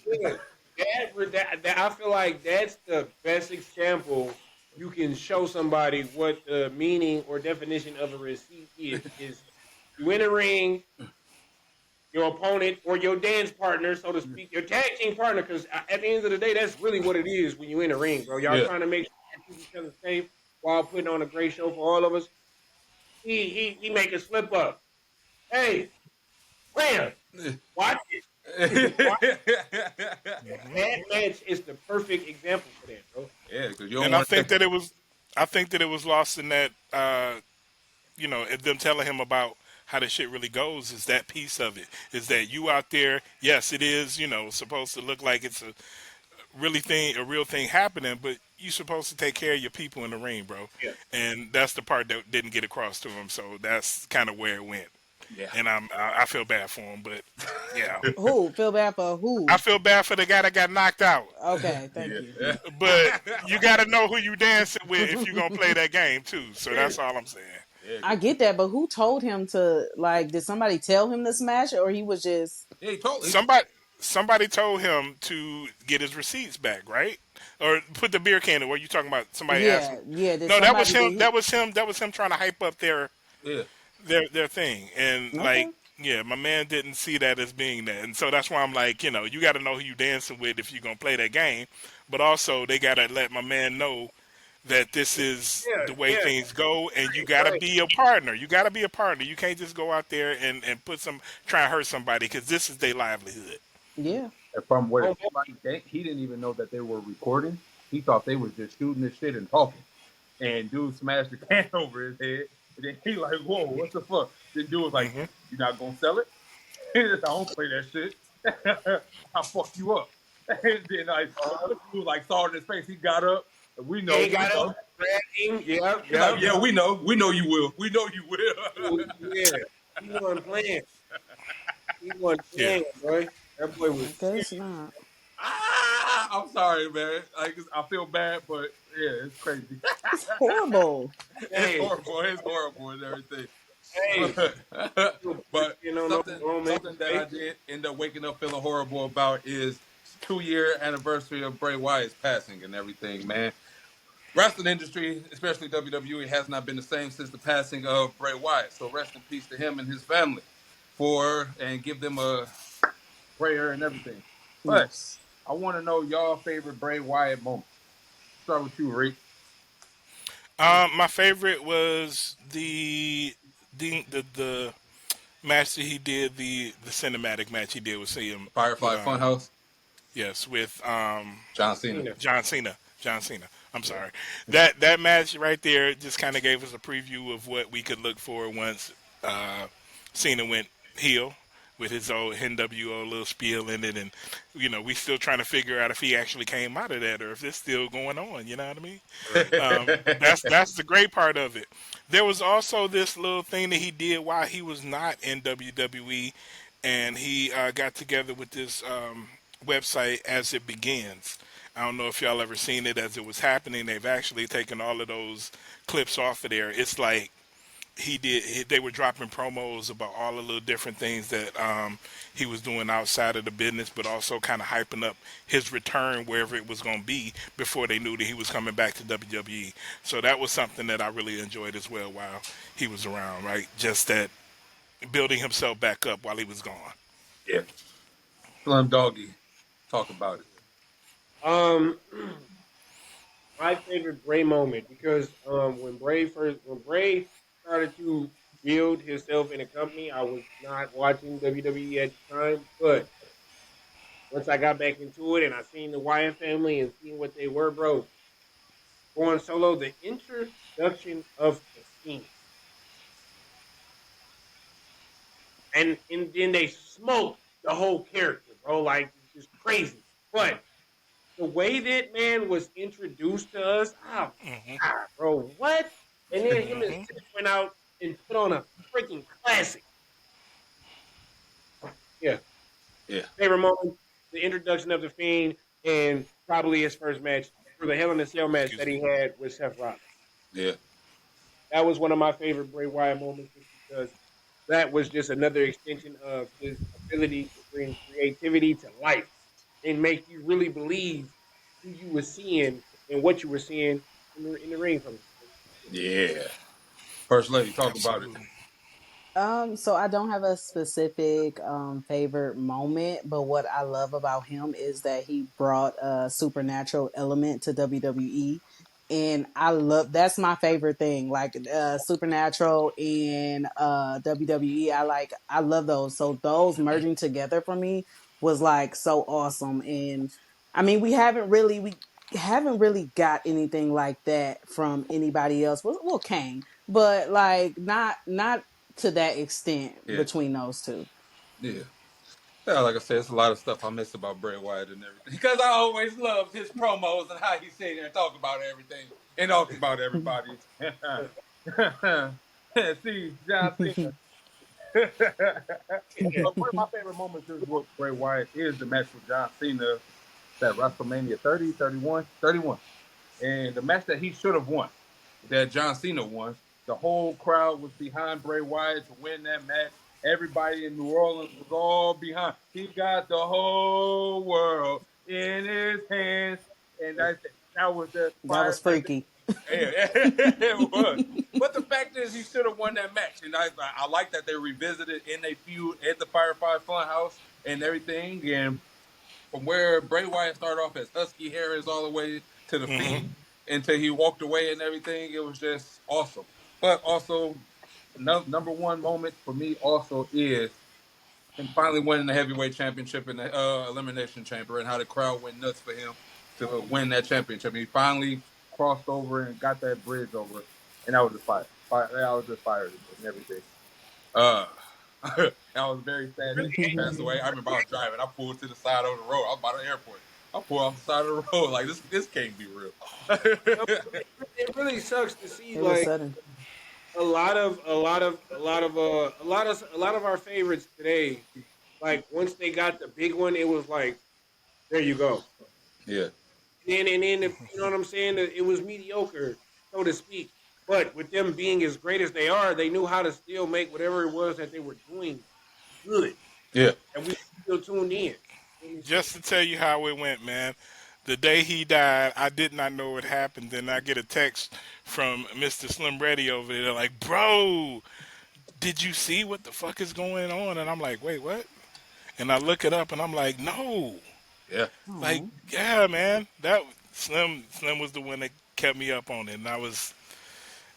that I feel like that's the best example you can show somebody what the meaning or definition of a receipt is you in a ring, your opponent or your dance partner, so to speak, your tag team partner, because at the end of the day, that's really what it is when you in a ring, bro. Y'all Yeah. trying to make sure you keep each other safe while putting on a great show for all of us. He make a slip up. Hey, wham! Watch it. That match is the perfect example for that, bro. Yeah, because you don't And I want think that it was lost in that, them telling him about how the shit really goes is that piece of it. Is that you out there? Yes, it is. Supposed to look like it's a real thing happening, but you're supposed to take care of your people in the ring, bro. Yeah. And that's the part that didn't get across to him. So that's kind of where it went. Yeah. And I feel bad for him, but yeah, Who? Feel bad for who? I feel bad for the guy that got knocked out. Okay, thank you. But you got to know who you dancing with if you're gonna play that game too. So that's all I'm saying. I get that, but who told him to, like, did somebody tell him to smash it, or he was just... Yeah, totally. Somebody told him to get his receipts back, right? Or put the beer can in. What you talking about? Somebody asked him. Yeah. No, that was him. That was him trying to hype up their Yeah. their thing. And Okay. my man didn't see that as being that. And so that's why I'm like, you got to know who you dancing with if you're going to play that game. But also they got to let my man know that this is the way things go, and you got to be a partner. You got to be a partner. You can't just go out there and try and hurt somebody, because this is their livelihood. Yeah. And from what he didn't even know that they were recording. He thought they was just shooting this shit and talking. And dude smashed the can over his head. And then he like, whoa, what the fuck? Then dude was like, you're not going to sell it? He just, I don't play that shit. I'll fuck you up. And then dude like saw it in his face. He got up. And we know. He got up. Yeah, we know. We know you will. We know you will. Yeah. He wasn't playing. He wasn't playing, boy. That boy was... I guess not. I'm sorry, man. I feel bad, but yeah, it's crazy. It's horrible. It's horrible. It's horrible and everything. Hey. But something that I did end up waking up feeling horrible about is 2-year anniversary of Bray Wyatt's passing and everything, man. Wrestling industry, especially WWE, has not been the same since the passing of Bray Wyatt. So rest in peace to him and his family and give them a prayer and everything. But Yes. I want to know y'all favorite Bray Wyatt moment. Start with you, Rick. My favorite was the match that he did, the cinematic match he did with CM Firefly Funhouse. Yes, with John Cena. John Cena. I'm sorry. That match right there just kind of gave us a preview of what we could look for once Cena went heel with his old NWO little spiel in it, and we still trying to figure out if he actually came out of that or if it's still going on. You know what I mean? That's the great part of it. There was also this little thing that he did while he was not in WWE, and he got together with this website as it begins. I don't know if y'all ever seen it as it was happening. They've actually taken all of those clips off of there. It's like they were dropping promos about all the little different things that he was doing outside of the business, but also kind of hyping up his return wherever it was going to be before they knew that he was coming back to WWE. So that was something that I really enjoyed as well while he was around, right? Just that building himself back up while he was gone. Yeah. Slim Doggy, talk about it. My favorite Bray moment because when Bray started to build himself in a company, I was not watching WWE at the time, but once I got back into it and I seen the Wyatt family and seeing what they were, bro, going solo, the introduction of the Fiend, and then they smoked the whole character, bro, like it's crazy. But the way that man was introduced to us, oh God, bro, what? And then him and Sid went out and put on a freaking classic. Yeah, Yeah. favorite moment, the introduction of the Fiend, and probably his first match for the Hell in a Cell match that he had with Seth Rollins. Yeah. That was one of my favorite Bray Wyatt moments, just because that was just another extension of his ability to bring creativity to life and make you really believe who you were seeing and what you were seeing in the ring from him. Yeah. First lady, talk about it. Absolutely. So I don't have a specific favorite moment, but what I love about him is that he brought a supernatural element to WWE. And I love that's my favorite thing. Like supernatural in WWE. I love those. So those merging together for me was like so awesome. And I mean we haven't really got anything like that from anybody else. Well, Kane, but like not to that extent Yeah. between those two. Yeah. Yeah, like I said, it's a lot of stuff I miss about Bray Wyatt and everything. Because I always loved his promos and how he sit there and talk about everything and talk about everybody. See, John Cena. But one of my favorite moments is with Bray Wyatt is the match with John Cena at WrestleMania 30, 31, 31. And the match that he should have won, that John Cena won, the whole crowd was behind Bray Wyatt to win that match. Everybody in New Orleans was all behind. He got the whole world in his hands, and that was the That fire. was freaky. It was. But the fact is, he should have won that match, and I like that they revisited in a feud at the Firefly Funhouse and everything, and from where Bray Wyatt started off as Husky Harris all the way to the Fiend until he walked away and everything. It was just awesome. But also, number one moment for me also is him finally winning the heavyweight championship in the elimination chamber and how the crowd went nuts for him to win that championship. He finally crossed over and got that bridge over, and that was just fire. I was just fired and everything. I was very sad that he passed away. I remember I was driving. I pulled to the side of the road. I was by the airport. I pulled off the side of the road like this can't be real. It really sucks to see It was like sudden. a lot of our favorites today. Like once they got the big one, it was like, there you go. Yeah, And then you know what I'm saying? It was mediocre, so to speak. But with them being as great as they are, they knew how to still make whatever it was that they were doing good, yeah, and we still tuned in. Just to tell you how it went, man. The day he died, I did not know what happened. Then I get a text from Mr. Slim Ready over there, like, bro, did you see what the fuck is going on? And I'm like, wait, what? And I look it up, and I'm like, no. yeah, Like, Aw. yeah, man. That Slim was the one that kept me up on it. And that was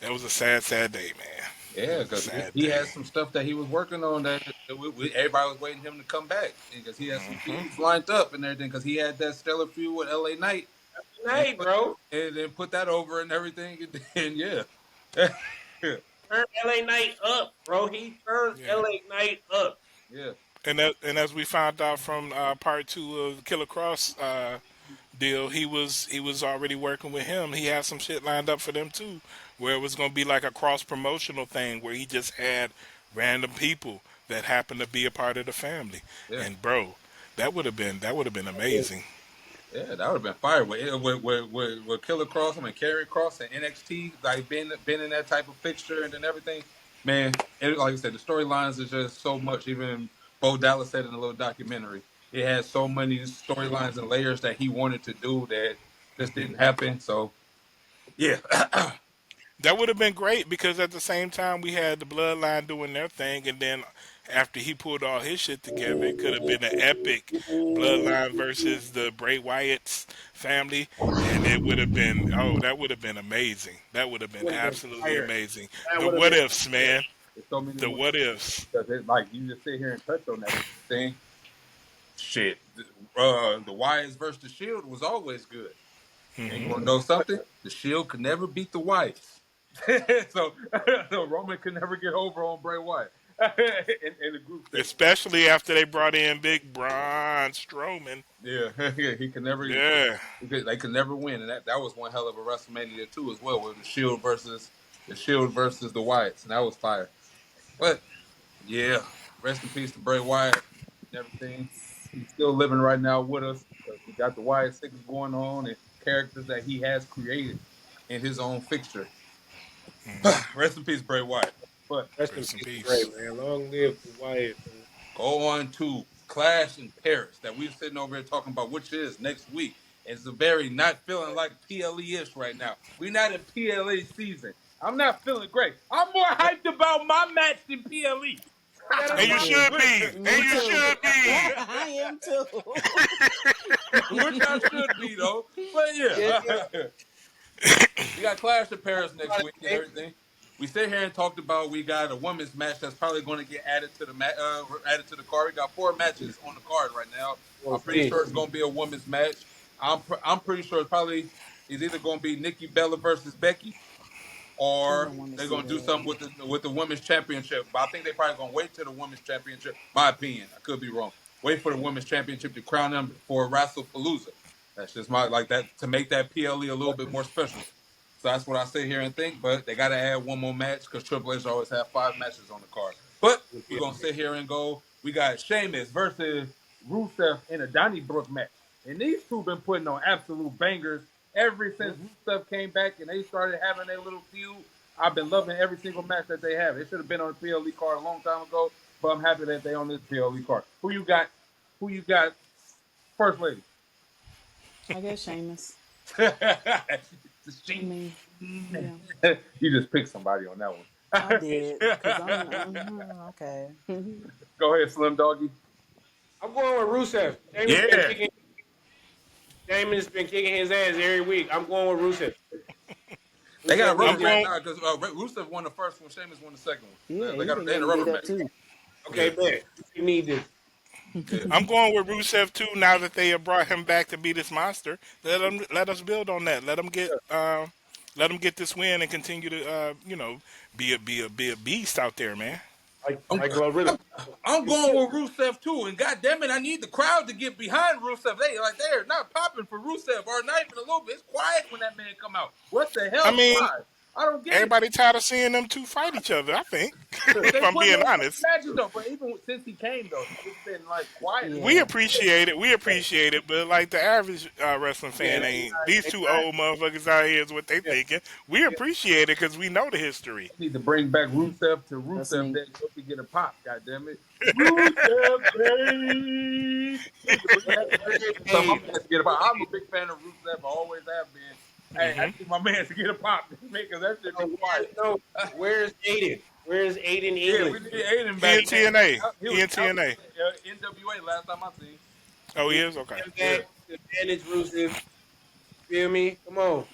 a sad, sad day, man. It yeah. was a Because sad he day. had some stuff that he was working on that everybody was waiting him to come back because he had some feuds lined up and everything. Because he had that stellar feud with LA Knight Hey, bro, and then put that over and everything. And yeah, turn LA Knight up, bro. He turned Yeah. LA Knight up. yeah, And as we found out from part 2 of the Killer Cross deal, he was already working with him. He had some shit lined up for them too, where it was going to be like a cross promotional thing where he just had random people that happened to be a part of the family. yeah. And bro, That would have been amazing. Yeah, that would have been fire with Killer Cross, Karrion Kross and NXT, like been in that type of fixture and then everything. Man, like I said, the storylines is just so much. Even Bo Dallas said in a little documentary, it had so many storylines and layers that he wanted to do that just didn't happen. So yeah, That would have been great because at the same time we had the Bloodline doing their thing, and then after he pulled all his shit together, it could have been an epic Bloodline versus the Bray Wyatt's family, and it would have been that would have been amazing. That would have been Would have been absolutely fire. amazing. That The would have what been ifs, man. there's so many The what ifs. because like you just sit here and touch on that thing. Shit, the Wyatts versus the Shield was always good. And you want to know something? The Shield could never beat the Wyatts. so Roman could never get over on Bray Wyatt in the group stage. Especially after they brought in Big Braun Strowman. Yeah, he could never. Yeah. They could never win, and that was one hell of a WrestleMania too, as well, with the Shield versus the Wyatts, and that was fire. But yeah, rest in peace to Bray Wyatt and everything. He's still living right now with us. We got the Wyatt Six going on and characters that he has created in his own fixture. Rest in peace, Bray Wyatt. But Rest in peace, Bray, man. Long live the Wyatt. Man. go on to Clash in Paris that we're sitting over here talking about, which is next week. It's a very not feeling like PLE-ish right now. We're not in PLE season. I'm not feeling great. I'm more hyped about my match than PLE. And you should be. And you should be. I am too. Which I should be, though. But yeah. We got Clash in Paris next week and everything. We sit here and talked about we got a women's match that's probably going to get added to the card. We got 4 matches on the card right now. I'm pretty sure it's going to be a women's match. I'm pretty sure it's either going to be Nikki Bella versus Becky, or they're going to do something with the women's championship. But I think they're probably going to wait till the women's championship. My opinion, I could be wrong. Wait for the women's championship to crown them for Wrestlepalooza. That's just to make that PLE a little bit more special. So that's what I sit here and think. But they got to add one more match because Triple H always have 5 matches on the card. But we're going to sit here and go. We got Sheamus versus Rusev in a Donnybrook match. And these two been putting on absolute bangers ever since Rusev came back and they started having their little feud. I've been loving every single match that they have. It should have been on the PLE card a long time ago, but I'm happy that they on this PLE card. Who you got, First Lady? I guess Sheamus. Yeah. You just picked somebody on that one. I did. 'Cause okay. Go ahead, Slim Doggy. I'm going with Rusev. Damon has been kicking his ass every week. I'm going with Rusev. They got a rubber match now because Rusev won the first one, Sheamus won the second one. Yeah, they got a rubber match. Too. Okay, bet. You need this. I'm going with Rusev too. Now that they have brought him back to be this monster, let us build on that. Let him get this win and continue to be a beast out there, man. I'm going with Rusev too, and goddamn it, I need the crowd to get behind Rusev. They're not popping for Rusev, or not even a little bit. It's quiet when that man come out. What the hell? I mean, I don't get everybody tired of seeing them two fight each other. I think, if I'm being honest. Matches, though, but even since he came, though, it's been quiet. Yeah. We appreciate it, but the average wrestling fan ain't. These two old motherfuckers out here is what they thinking. We appreciate it because we know the history. Need to bring back Rusev to Rusev Day so he get a pop. Goddamn it, Rusev Day. I'm a big fan of Rusev. I always have been. Hey, I need my man to get a pop because that shit be quiet. No, where's Aiden? Where's Aiden? Yeah, we need Aiden back. He in TNA. He in TNA. NWA last time I seen. Oh, he is? Okay. Advantage Rusev. Feel me? Come on.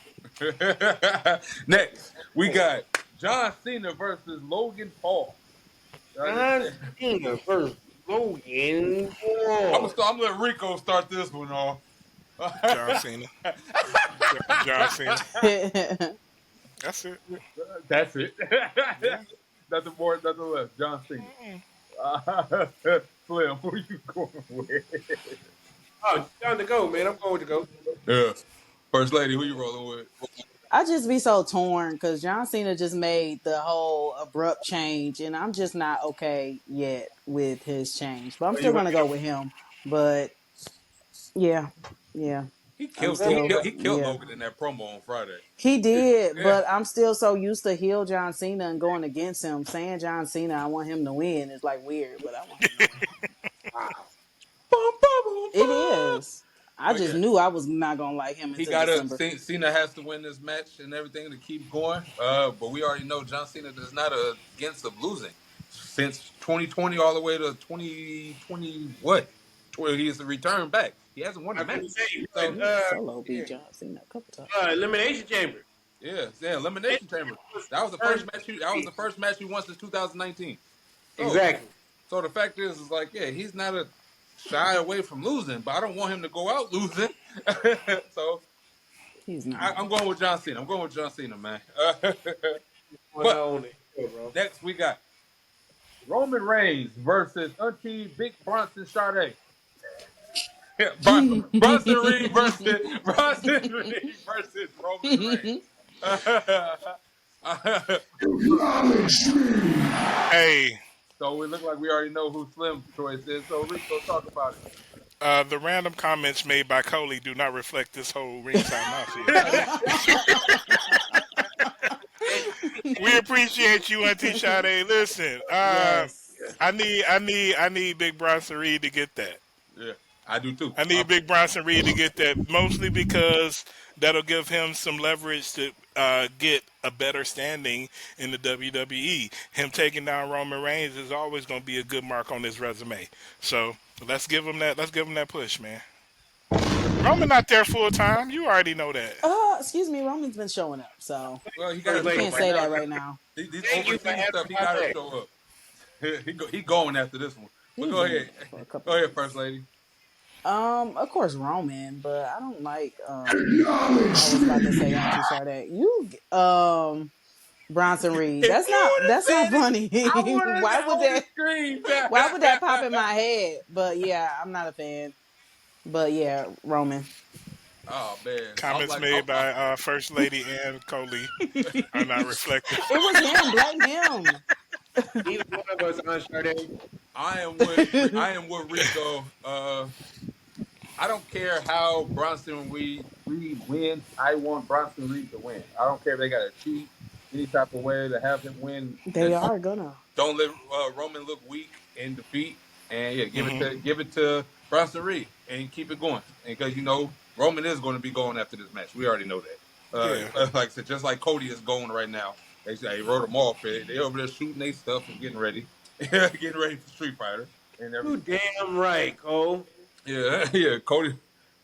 Next, we got John Cena versus Logan Paul. John Cena versus Logan Paul. I'm gonna let Rico start this one off. John Cena. John Cena. That's it. That's it. Nothing more, nothing less. John Cena. Slim, who you going with? Oh, time to go, man. I'm going to go. Yeah. First Lady, who you rolling with? I just be so torn because John Cena just made the whole abrupt change, and I'm just not okay yet with his change. But I'm still gonna go with him. But yeah, yeah. He I'm killed still he killed yeah. Logan in that promo on Friday. He did, Yeah. but I'm still so used to heel John Cena and going against him. Saying John Cena, I want him to win is like weird, but I want him to win. Wow. Bum, bum, bum, It bum. is. I But just yeah, knew I was not gonna like him he until got December. Cena has to win this match and everything to keep going. But we already know John Cena is not against of losing since 2020 all the way to 2020. What? He's returned back. He hasn't won I a was match. gonna say, So but Solo yeah, beat John Cena a couple times. Elimination Chamber. yeah, Elimination Chamber. That was the first match. That was the first match he won since 2019. So, Exactly. so the fact is like, yeah, he's not a shy away from losing, but I don't want him to go out losing. So He's not. I'm going with John Cena. I'm going with John Cena, man. On But own it, bro. next we got Roman Reigns versus Auntie Big Bronson Sade. Bronson Reed versus Roman Reigns. Hey, So it look like we already know who Slim's choice is. So Rico, talk about the random comments made by Koley do not reflect this whole Ringside Mafia. We appreciate you, Auntie Sade. Listen, Yes. I need Big Bronson Reed to get that. Yeah, I do too. I need Big Bronson Reed to get that, mostly because that'll give him some leverage to get a better standing in the WWE. Him taking down Roman Reigns is always going to be a good mark on his resume. So let's give him that. Let's give him that push, man. Roman not there full time. You already know that. Excuse me, Roman's been showing up, so Well, he got you can't say that right now. These Thank you overseas for stuff, he having got my to show up. He going after this one. But He's go been ahead. for a couple Go ahead, of First Lady. Of course Roman, but I don't like I was about to say Auntie Sade. You Bronson Reed. That's not funny. Why would that pop in my head? But yeah, I'm not a fan. But yeah, Roman. Oh man. Comments made by First Lady and Koley are not reflected. It was him. Blame him. Neither one of us on Sade. I am with Rico. I don't care how Bronson Reed wins. I want Bronson Reed to win. I don't care if they got to cheat any type of way to have him win. They are gonna. Don't let Roman look weak in defeat, and yeah, give it to Bronson Reed and keep it going. And because Roman is going to be going after this match. We already know that. Like I said, just like Cody is going right now. They wrote them off. They over there shooting their stuff and getting ready, getting ready for Street Fighter. And You damn right, Cole. yeah, Cody.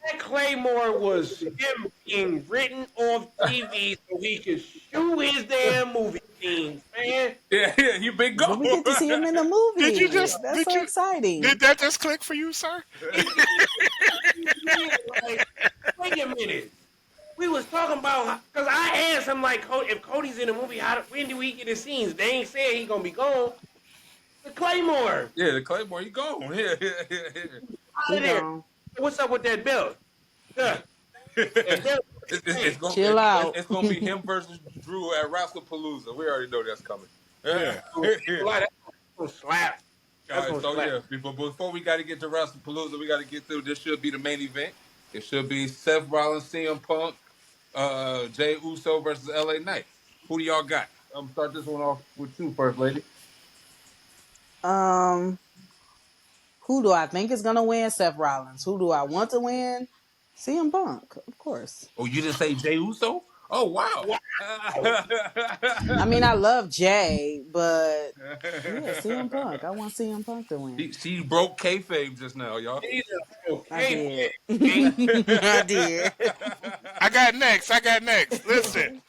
That Claymore was him being written off TV so he could shoot his damn movie scenes, man. Yeah, he been But going. we get to see him in the movie. Did you just? That's did so you, exciting. Did that just click for you, sir? Like, wait a minute. We was talking about, because I asked him, like, if Cody's in the movie, when do we get his scenes? They ain't said he gonna be gone. The Claymore. Yeah, the Claymore, he gone. Yeah. Out of there. What's up with that belt? Yeah. It's gonna, Chill out. It's gonna be him versus Drew at Wrestlepalooza. We already know that's coming. Yeah. That's gonna slap. That's gonna slap. Yeah, before we got to get to Wrestlepalooza, we got to get through. This should be the main event. It should be Seth Rollins, CM Punk, Jey Uso versus LA Knight. Who do y'all got? I'm gonna start this one off with you, First Lady. Who do I think is gonna win? Seth Rollins. Who do I want to win? CM Punk, of course. Oh, you didn't say Jey Uso? Oh, wow. I mean, I love Jay, but yeah, CM Punk. I want CM Punk to win. She broke kayfabe just now, y'all. I did. I did. I got next. Listen.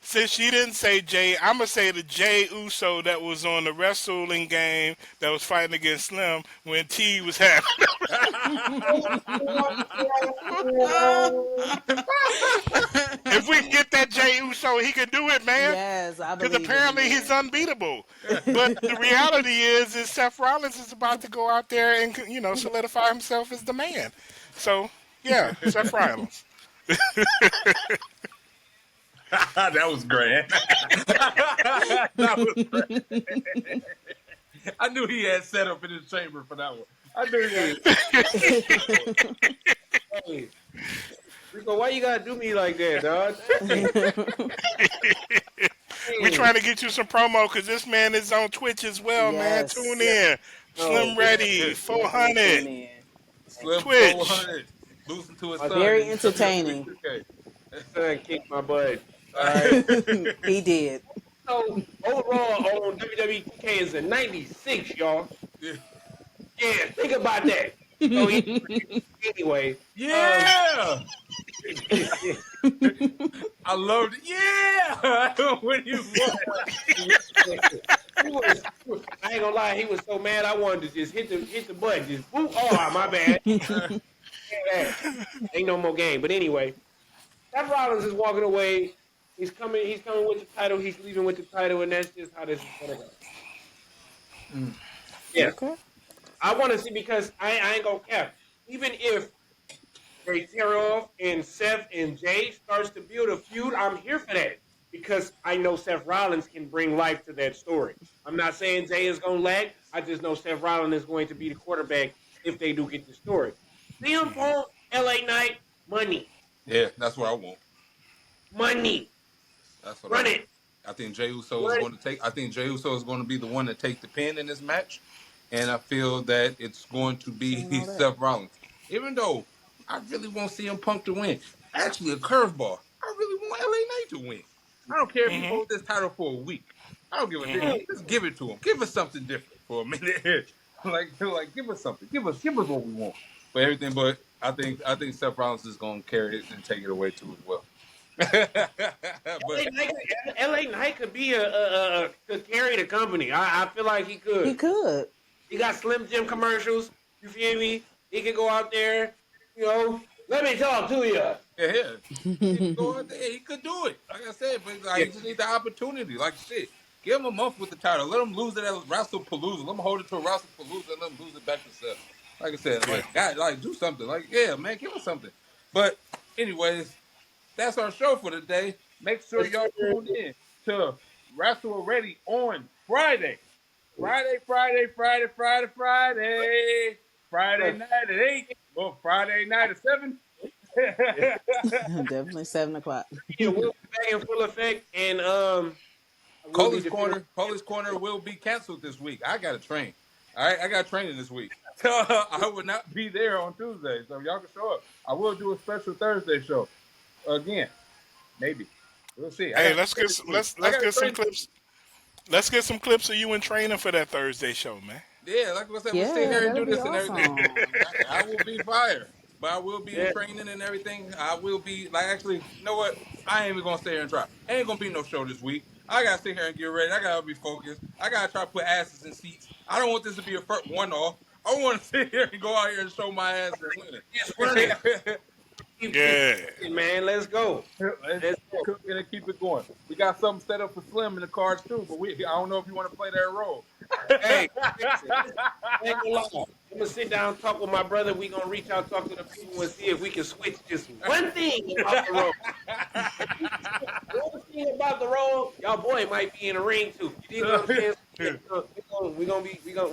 Since she didn't say Jay, I'm going to say the Jey Uso that was on the wrestling game that was fighting against Slim when T was having. If we can get that Jey Uso, he can do it, man. Yes, I believe. Because apparently he's unbeatable. But the reality is Seth Rollins is about to go out there and, solidify himself as the man. So, yeah, Seth Rollins. That was grand. That was grand. I knew he had set up in his chamber for that one. I do you. Hey, Rico, why you gotta do me like that, dog? We trying to get you some promo because this man is on Twitch as well, man. Tune Yes. in. No, Slim Ready, Definitely 400. tune in. Slim Twitch. 400 losing to his My son Very in WWE entertaining. 2K. son kicked my butt. All right. He did. So overall on WWE 2K is a 96, y'all. Yeah. Yeah, think about that. So anyway, Yeah! I loved it. Yeah! When you won. I ain't gonna lie, he was so mad. I wanted to just hit the button, just boop. Oh, my bad. Ain't no more game. But anyway, Seth Rollins is walking away. He's coming with the title. He's leaving with the title, and that's just how this is gonna go. Yeah, Okay. I want to see because I ain't gonna cap. Even if they tear off and Seth and Jay starts to build a feud, I'm here for that because I know Seth Rollins can bring life to that story. I'm not saying Jay is gonna lag. I just know Seth Rollins is going to be the quarterback if they do get the story. CM Punk, LA Knight, money. Yeah, that's what I want. Money. That's what Run I want. it. I think Jey Uso is going to take. I think Jey Uso is going to be the one to take the pin in this match, and I feel that it's going to be Saying all that. Seth Rollins. Even though I really want CM Punk to win, actually a curveball. I really want LA Knight to win. I don't care if he holds this title for a week. I don't give a damn. Just give it to him. Give us something different for a minute. like give us something. Give us what we want for everything. But I think Seth Rollins is going to carry it and take it away too as well. But LA Knight could be could carry the company. I feel like he could. He could. He got Slim Jim commercials. You feel me? He could go out there. You know, let me talk to you. yeah, he could go out there. He could do it. Like I said, but like, he just needs the opportunity. Like shit, give him a month with the title. Let him lose it at Wrestlepalooza. Let him hold it to a Wrestlepalooza and let him lose it back to Seth. Like I said, like God, like do something. Like yeah, man, give us something. But anyways, that's our show for today. Make sure y'all tune in to Wrestle Already on Friday. Friday night at 8. Well, Friday night at 7. Definitely 7 o'clock. Yeah, we'll be back in full effect. And Koley's Corner will be canceled this week. I got to train. All right, I got training this week. I will not be there on Tuesday, so y'all can show up. I will do a special Thursday show again. Maybe we'll see. Hey, let's get some clips. Let's get some clips of you in training for that Thursday show, man. Yeah, like I said, Yeah, we'll sit here and do that'll this be and everything. awesome. I will be fired, but I will be in training and everything. I will be like, actually, you know what? I ain't even gonna stay here and try. Ain't gonna be no show this week. I gotta sit here and get ready. I gotta be focused. I gotta try to put asses in seats. I don't want this to be a first one-off. I want to sit here and go out here and show my ass and win it. it's running. Yeah. Man, let's go. Let's cook it and keep it going. We got something set up for Slim in the cards too, but I don't know if you want to play that role. Hey, I'm gonna sit down, talk with my brother. We gonna reach out, talk to the people, and see if we can switch just one thing about the role. One thing about the role, y'all boy might be in the ring too. You know what I'm saying? We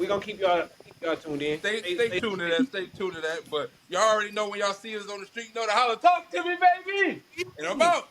gonna keep y'all tuned in. Stay tuned to that. Stay tuned to that. But y'all already know when y'all see us on the street, you know to holler, talk to me, baby. And I'm out.